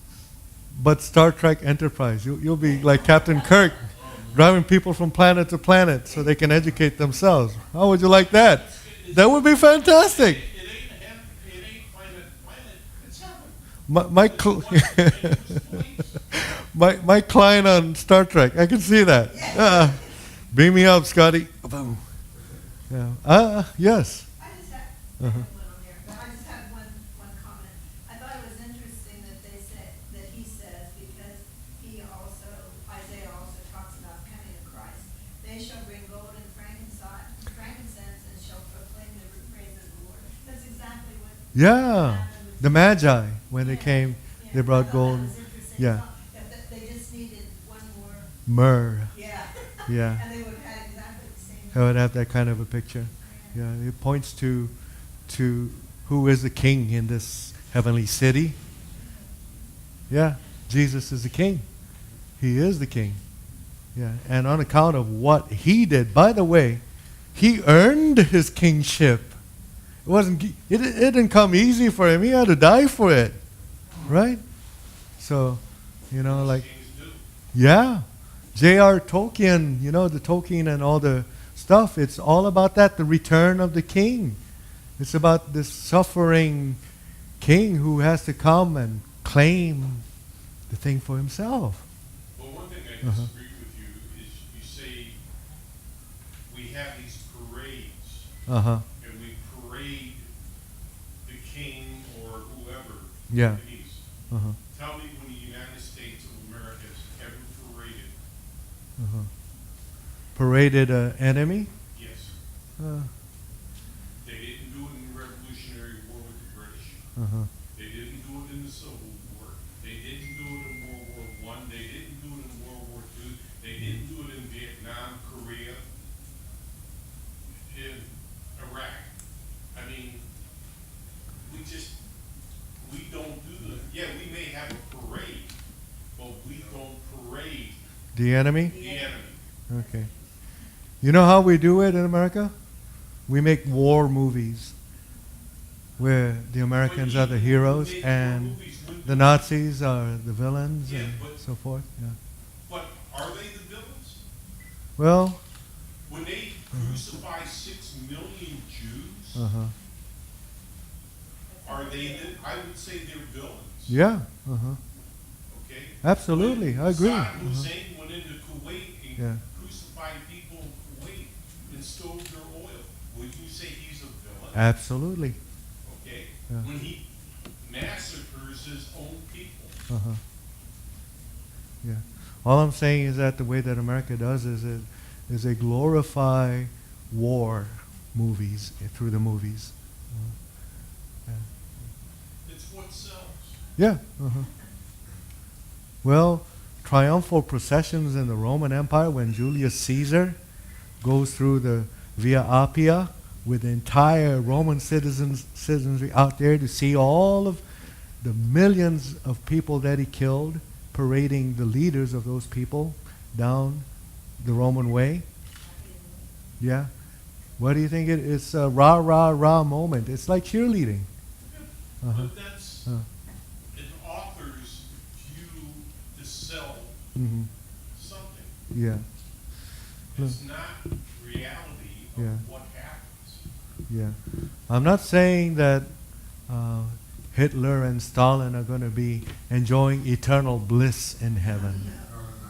but Star Trek Enterprise. You'll be like Captain Kirk, driving people from planet to planet so they can educate themselves. How would you like that? That would be fantastic. It ain't heaven. It ain't planet. It's heaven. My client on Star Trek. I can see that. Beam me up, Scotty. Boom. Yeah. Yes. I just have, Uh-huh. one on there, but I just have one comment. I thought it was interesting that they said, that he says, because Isaiah also talks about coming to Christ. They shall bring gold and frankincense and shall proclaim the praise of the Lord. That's exactly what Yeah. happened with The Magi, when they came, they I brought thought gold. that was interesting. Yeah. That they just needed one more, Myrrh. yeah. Yeah. And they would have had exactly the same. I would have that kind of a picture. Yeah, it points to who is the king in this heavenly city. Yeah, Jesus is the king. He is the king. Yeah, and on account of what he did, by the way, he earned his kingship. It didn't come easy for him. He had to die for it, right? So, like, Kings do. yeah, J.R. Tolkien, the Tolkien and all the stuff, it's all about that, the return of the king. It's about this suffering king who has to come and claim the thing for himself. Well, one thing I Uh-huh. disagree with you is you say we have these parades Uh-huh. and we parade the king or whoever Yeah. in the East. Uh-huh. Tell me when the United States of America has ever paraded. Uh-huh. Paraded an enemy? Yes. Uh, They didn't do it in the Revolutionary War with the British. uh-huh. They didn't do it in the Civil War. They didn't do it in World War I. They didn't do it in World War II. They didn't do it in Vietnam, Korea, in Iraq. I mean, we don't do the, yeah, we may have a parade, but we don't parade The enemy? the enemy. Okay. You know how we do it in America? We make war movies. where the Americans are the heroes and the Nazis are the villains Yeah, and but- so forth. Yeah. But are they the villains? Well, When they crucify 6 million Jews, uh-huh. are they, I would say they're villains, Yeah. Uh-huh. okay? Absolutely, When I agree. Saddam Uh-huh. Hussein went into Kuwait and Yeah. crucified people in Kuwait and stole their oil, would you say he's a villain? Absolutely. Okay? Yeah. When he massacres his own people. Uh-huh. Yeah. All I'm saying is that the way that America does is they glorify war movies through the movies. It's what sells. Yeah. Uh-huh. Well, triumphal processions in the Roman Empire when Julius Caesar goes through the Via Appia with the entire Roman citizenry out there to see all of the millions of people that he killed, parading the leaders of those people down the Roman way. Yeah. What do you think it's a rah, rah, rah moment? It's like cheerleading. Uh-huh. But that's an author's view to sell Mm-hmm. something. Yeah. It's not reality of Yeah. what happens. Yeah. I'm not saying that Hitler and Stalin are going to be enjoying eternal bliss in heaven.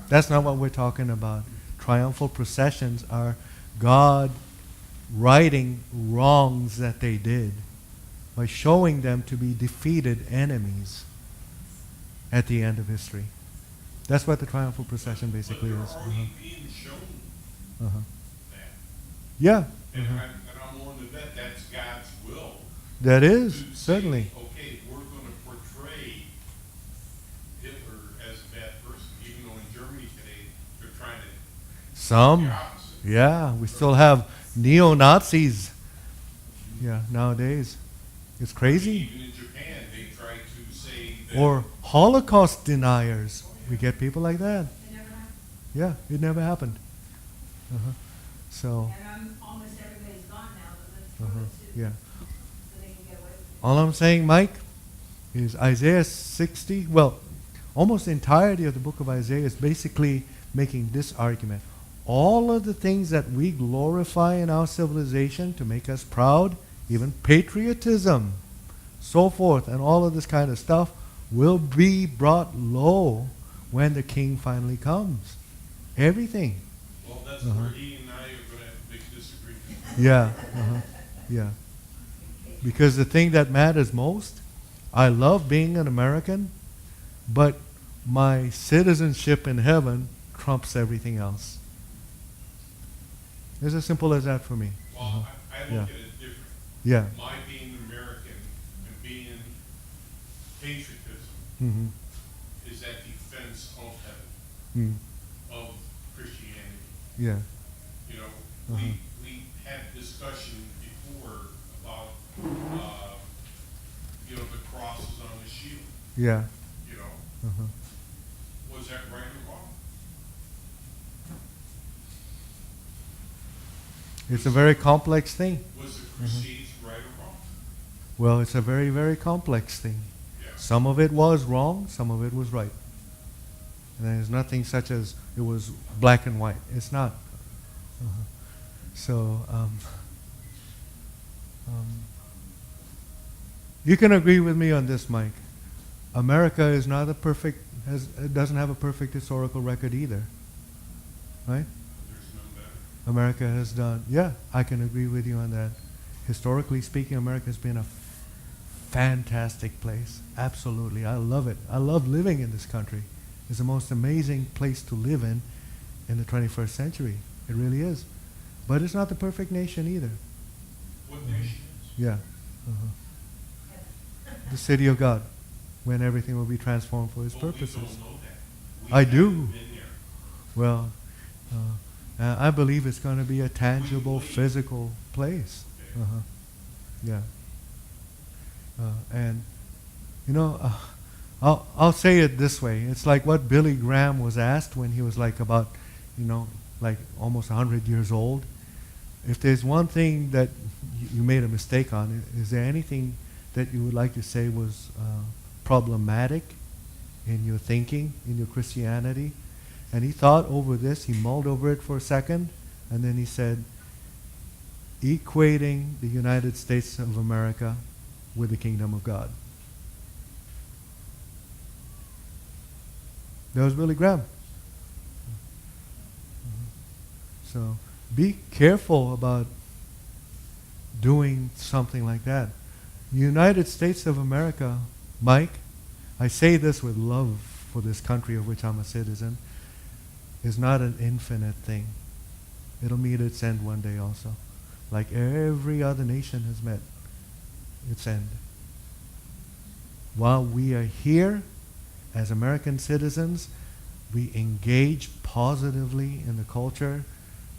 That's not what we're talking about. Triumphal processions are God righting wrongs that they did by showing them to be defeated enemies at the end of history. That's what the triumphal procession basically But is. they're already being shown Uh-huh. that. Yeah. And Uh-huh. I'm willing to bet that's God's will. That is, To say, certainly. okay, we're going to portray Hitler as a bad person, even though in Germany today they're trying to do Some. the opposite. Yeah, we still have neo-Nazis. Yeah, nowadays. It's crazy. Even in Japan, they try to say that. Or Holocaust deniers. We get people like that. It never happened. Yeah, it never happened. Uh-huh. So, And almost everybody's gone now, but let's uh-huh. throw it to, Yeah. so they can get away with it. All I'm saying, Mike, is Isaiah 60, well, almost the entirety of the book of Isaiah is basically making this argument. All of the things that we glorify in our civilization to make us proud, even patriotism, so forth, and all of this kind of stuff will be brought low when the king finally comes. Everything. Well, that's Uh-huh. where he and I are going to have a big disagreement. Yeah. Uh-huh. Yeah. Because the thing that matters most, I love being an American, but my citizenship in heaven trumps everything else. It's as simple as that for me. Well, I look Yeah. at it different. Yeah. My being American and being patriotism Mm-hmm. is that defense of heaven, of Christianity. Yeah. You know, Uh-huh. we had discussion before about, the crosses on the shield, Yeah. you know. Uh-huh. Was that right or wrong? It's a very complex thing. Was the Crusades right or wrong? Well, it's a very, very complex thing. Yeah. Some of it was wrong, some of it was right. And there's nothing such as it was black and white. It's not. Uh-huh. So, you can agree with me on this, Mike. America is not a perfect, it doesn't have a perfect historical record either. Right? There's none better. America has done, yeah, I can agree with you on that. Historically speaking, America has been a fantastic place. Absolutely. I love it. I love living in this country. It's the most amazing place to live in the 21st century. It really is. But it's not the perfect nation either. What nation is? Yeah. Uh-huh. The city of God, when everything will be transformed for His But we purposes. don't know that. We I do. haven't been there. Well, I believe it's going to be a tangible, physical place. Okay. Uh-huh. Yeah. And, I'll say it this way. It's like what Billy Graham was asked when he was like about, like almost 100 years old. If there's one thing that you made a mistake on, is there anything that you would like to say was problematic in your thinking, in your Christianity? And he thought over this, he mulled over it for a second, and then he said, equating the United States of America with the kingdom of God. That was Billy Graham. So be careful about doing something like that. United States of America, Mike, I say this with love for this country of which I'm a citizen, is not an infinite thing. It'll meet its end one day also. Like every other nation has met its end. While we are here as American citizens, we engage positively in the culture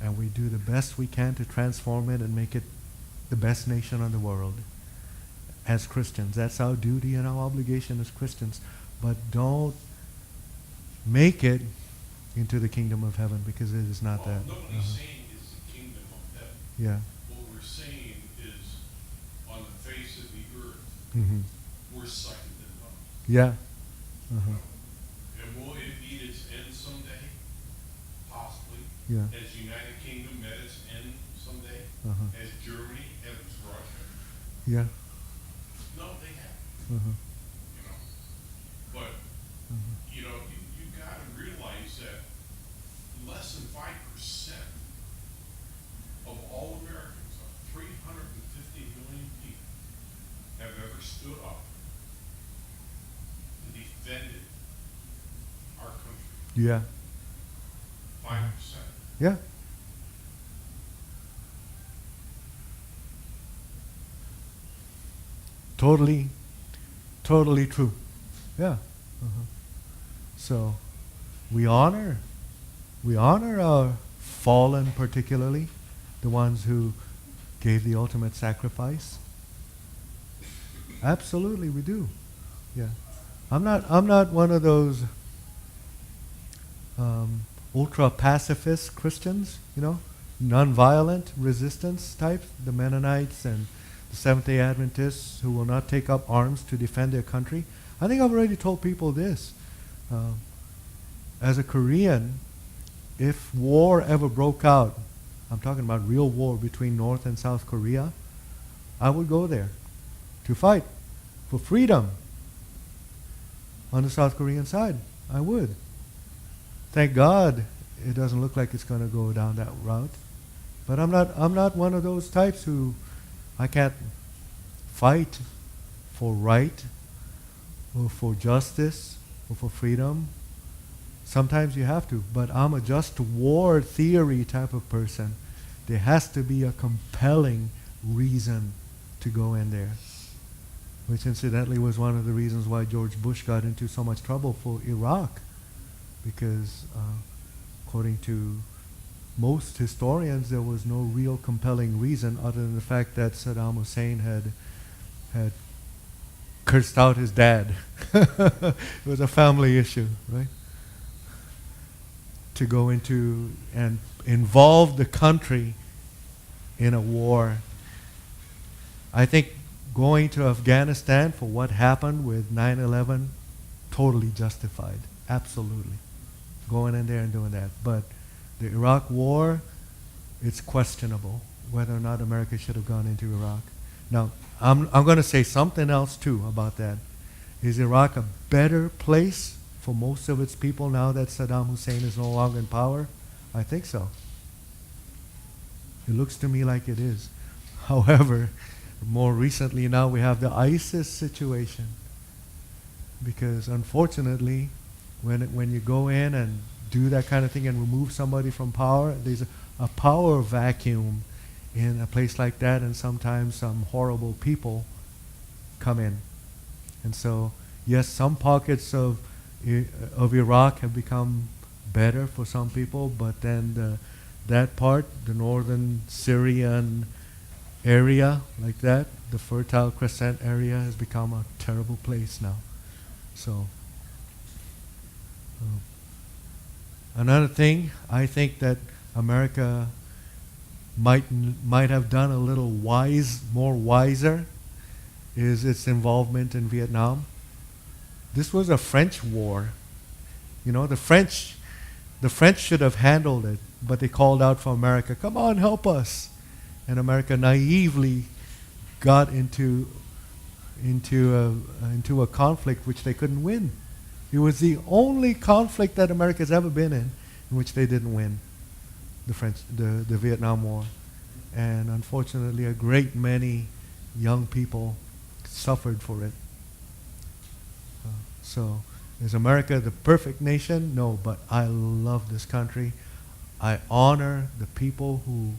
and we do the best we can to transform it and make it the best nation in the world as Christians. That's our duty and our obligation as Christians. But don't make it into the kingdom of heaven, because it is not that. Nobody's saying it's the kingdom of heaven. Yeah. What we're saying is, on the face of the earth, Mm-hmm. we're second to none. Yeah. Uh-huh. And will it meet its end someday? Possibly. Yeah. Has the United Kingdom met its end someday? Uh-huh. Has Germany? Has Russia? Yeah. No, they haven't. Uh-huh. You know, but you know, you got to realize that less than 5% of all Americans, of 350 million people, have ever stood up and defended our country. Yeah. 5%. Yeah. Totally true. Yeah. Uh-huh. So we honor our fallen, particularly the ones who gave the ultimate sacrifice. Absolutely, we do. Yeah. I'm not one of those ultra pacifist Christians, you know, non-violent resistance types, the Mennonites and the Seventh-day Adventists who will not take up arms to defend their country. I think I've already told people this. As a Korean, if war ever broke out, I'm talking about real war between North and South Korea, I would go there to fight for freedom on the South Korean side. I would. Thank God it doesn't look like it's going to go down that route. But I'm not one of those types who I can't fight for right or for justice or for freedom. Sometimes you have to, but I'm a just war theory type of person. There has to be a compelling reason to go in there, which incidentally was one of the reasons why George Bush got into so much trouble for Iraq, because according to most historians, there was no real compelling reason other than the fact that Saddam Hussein had cursed out his dad. It was a family issue, right? To go into and involve the country in a war. I think going to Afghanistan for what happened with 9/11, totally justified. Absolutely. Going in there and doing that. But the Iraq war, it's questionable whether or not America should have gone into Iraq. Now, I'm going to say something else too about that. Is Iraq a better place for most of its people now that Saddam Hussein is no longer in power? I think so. It looks to me like it is. However, more recently now we have the ISIS situation. Because unfortunately, when you go in and do that kind of thing and remove somebody from power, there's a power vacuum in a place like that, and sometimes some horrible people come in. And so, yes, some pockets of Iraq have become better for some people, but then that part, the northern Syrian area like that, the Fertile Crescent area, has become a terrible place now. So, another thing, I think that America might have done a little more wiser, is its involvement in Vietnam. This was a French war. You know, the French should have handled it, but they called out for America, come on, help us. And America naively got into a conflict which they couldn't win. It was the only conflict that America's ever been in which they didn't win, the Vietnam War. And unfortunately, a great many young people suffered for it. So, is America the perfect nation? No, but I love this country. I honor the people who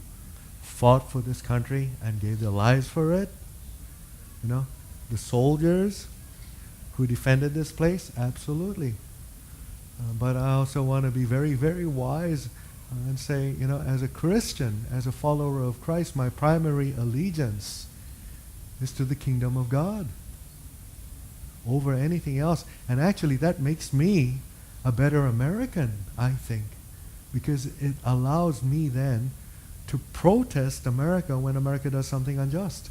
fought for this country and gave their lives for it. You know, the soldiers who defended this place, absolutely. But I also want to be very, very wise and say, you know, as a Christian, as a follower of Christ, my primary allegiance is to the kingdom of God over anything else. And actually that makes me a better American, I think, because it allows me then to protest America when America does something unjust.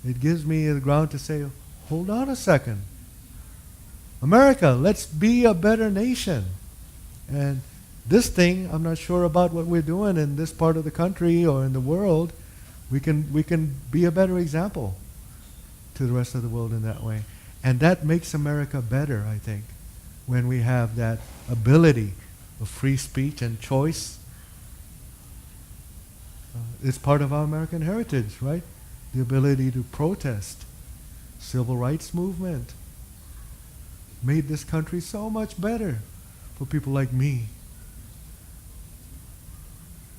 It gives me the ground to say, hold on a second. America, let's be a better nation. And this thing, I'm not sure about what we're doing in this part of the country or in the world. We can be a better example to the rest of the world in that way. And that makes America better, I think, when we have that ability of free speech and choice. It's part of our American heritage, right? The ability to protest. Civil rights movement made this country so much better for people like me.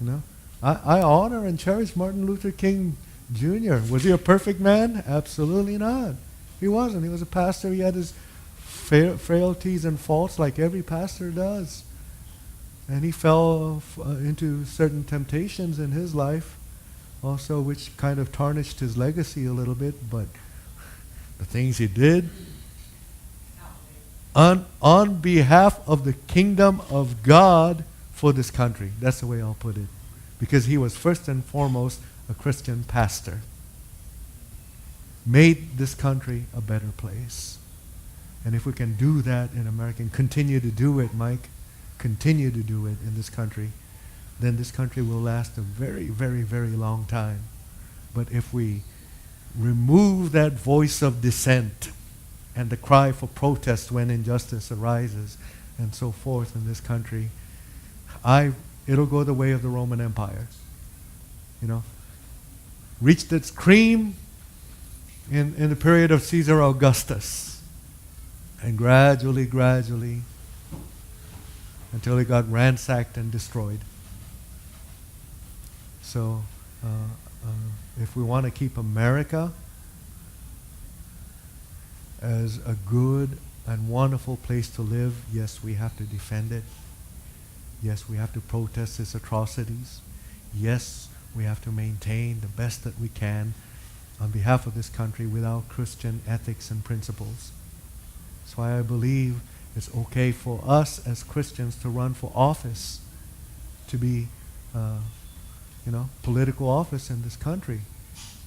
You know, I honor and cherish Martin Luther King Jr. Was he a perfect man? Absolutely not. He wasn't. He was a pastor. He had his frailties and faults like every pastor does. And he fell into certain temptations in his life also, which kind of tarnished his legacy a little bit, but the things he did on behalf of the kingdom of God for this country. That's the way I'll put it. Because he was first and foremost a Christian pastor. Made this country a better place. And if we can do that in America and continue to do it, Mike, continue to do it in this country, then this country will last a very, very, very long time. But if we remove that voice of dissent and the cry for protest when injustice arises and so forth in this country, it'll go the way of the Roman Empire. You know, reached its cream in the period of Caesar Augustus, and gradually, until it got ransacked and destroyed. So, if we want to keep America as a good and wonderful place to live, yes, we have to defend it. Yes, we have to protest its atrocities. Yes, we have to maintain the best that we can on behalf of this country with our Christian ethics and principles. That's why I believe it's okay for us as Christians to run for office, to be, political office in this country.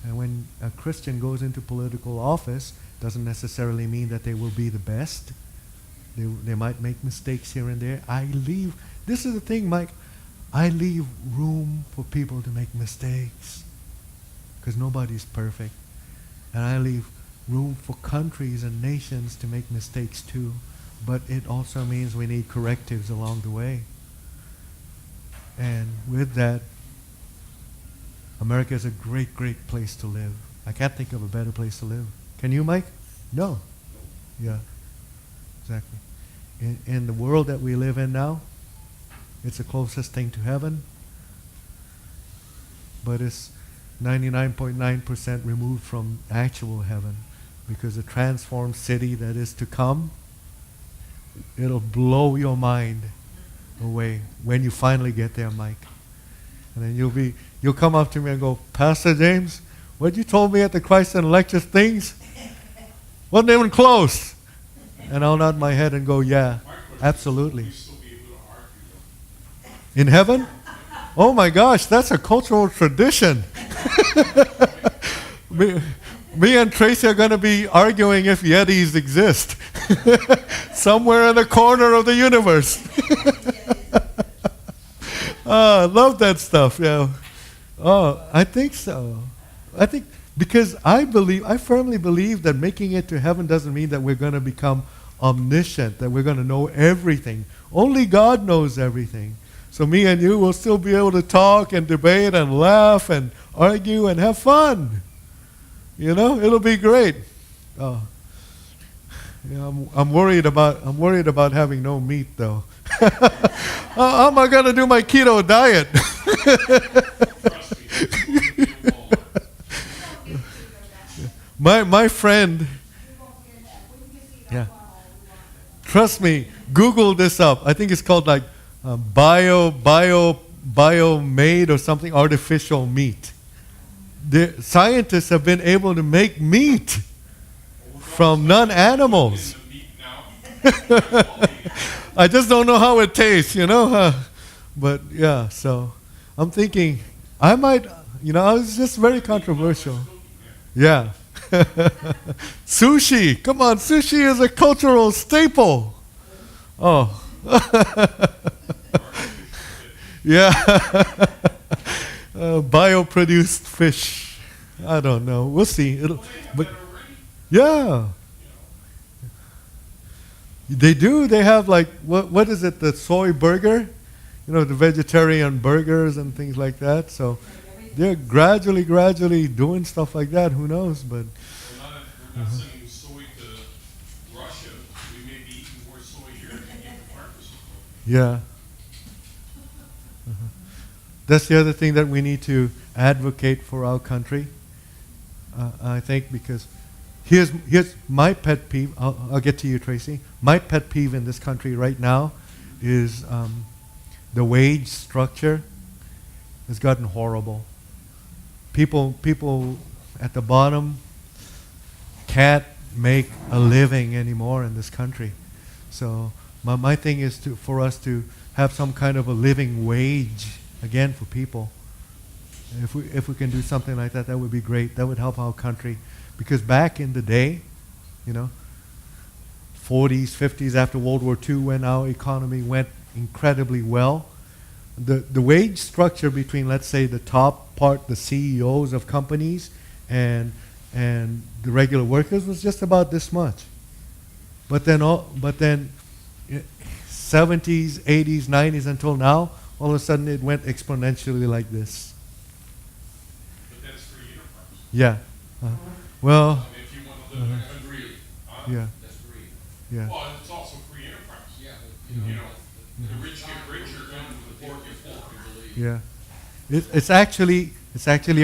And when a Christian goes into political office, doesn't necessarily mean that they will be the best. They might make mistakes here and there. This is the thing, Mike, I leave room for people to make mistakes because nobody's perfect. And I leave room for countries and nations to make mistakes too. But it also means we need correctives along the way. And with that, America is a great, great place to live. I can't think of a better place to live. Can you, Mike? No. Yeah, exactly. In the world that we live in now, it's the closest thing to heaven, but it's 99.9% removed from actual heaven, because the transformed city that is to come, it'll blow your mind away when you finally get there, Mike. And then you'll come up to me and go, Pastor James, what you told me at the Christ and Lecture things wasn't even close. And I'll nod my head and go, yeah, absolutely. In heaven? Oh my gosh, that's a cultural tradition. Me and Tracy are going to be arguing if Yetis exist somewhere in the corner of the universe. I love that stuff. Yeah. Oh, I think so. I think because I firmly believe that making it to heaven doesn't mean that we're going to become omniscient, that we're going to know everything. Only God knows everything. So me and you will still be able to talk and debate and laugh and argue and have fun. You know, it'll be great. Oh. Yeah, I'm worried about having no meat though. How am I going to do my keto diet? My friend, yeah. Trust me, Google this up. I think it's called like bio-made or something, artificial meat. The scientists have been able to make meat from non-animals. I just don't know how it tastes, you know. But yeah, so I'm thinking I might, you know, it's just very controversial. Yeah. Sushi, come on, sushi is a cultural staple. Oh. Yeah. Bioproduced fish. I don't know. We'll see. But yeah. They do. They have like, what is it, the soy burger? You know, the vegetarian burgers and things like that. So they're gradually doing stuff like that. Who knows? But we're not sending soy to Russia. We may be eating more soy here than we eat the farmers. yeah. That's the other thing that we need to advocate for our country. I think because here's my pet peeve. I'll get to you, Tracy. My pet peeve in this country right now is the wage structure has gotten horrible. People at the bottom can't make a living anymore in this country. So my thing is for us to have some kind of a living wage again for people. If we can do something like that, that would be great. That would help our country. Because back in the day, you know, 40s, 50s, after World War II, when our economy went incredibly well, the wage structure between, let's say, the top part, the CEOs of companies, and the regular workers was just about this much. But then 70s, 80s, 90s until now, all of a sudden it went exponentially like this. But that's free enterprise. Yeah. Well. I mean, if you want to live in a country, Yeah. that's free. Yeah. Well, it's also free enterprise. Yeah, but, you know, the rich get richer and the poor get poorer. Yeah. It's actually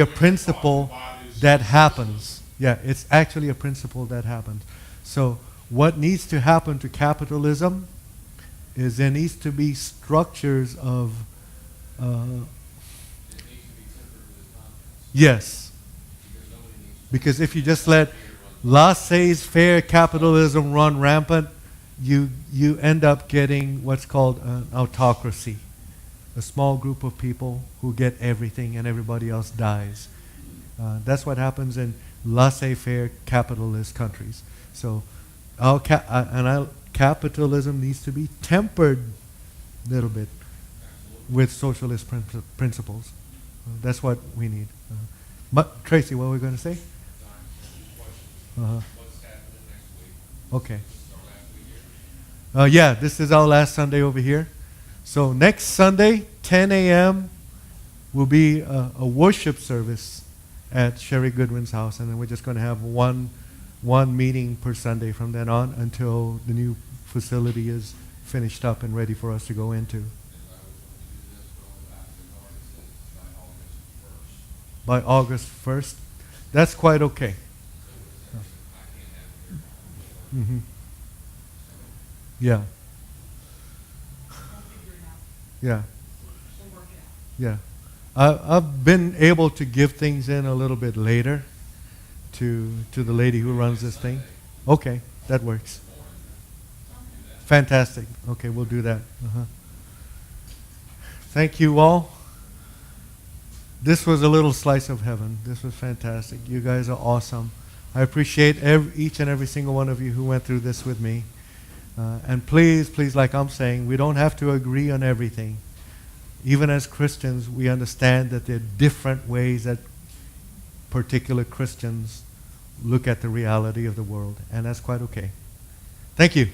a principle that happens. Yeah, it's actually a principle that happens. So what needs to happen to capitalism is there needs to be structures of yes. Because if you just let laissez-faire capitalism run rampant, you end up getting what's called an autocracy. A small group of people who get everything and everybody else dies. That's what happens in laissez-faire capitalist countries. So our capitalism needs to be tempered a little bit with socialist principles. That's what we need. Tracy, what were we going to say? What's happening next week? Okay. This is our last week here. Yeah, this is our last Sunday over here. So next Sunday, 10 a.m., will be a worship service at Sherry Goodwin's house, and then we're just going to have one meeting per Sunday from then on until the new facility is finished up and ready for us to go into. By August 1st. That's quite okay. Mm-hmm. Yeah. Yeah. Yeah. I've been able to give things in a little bit later to the lady who runs this thing. Okay, that works. Fantastic. Okay, we'll do that. Thank you all. This was a little slice of heaven. This was fantastic. You guys are awesome. I appreciate each and every single one of you who went through this with me. And please, please, like I'm saying, we don't have to agree on everything. Even as Christians, we understand that there are different ways that particular Christians look at the reality of the world, and that's quite okay. Thank you.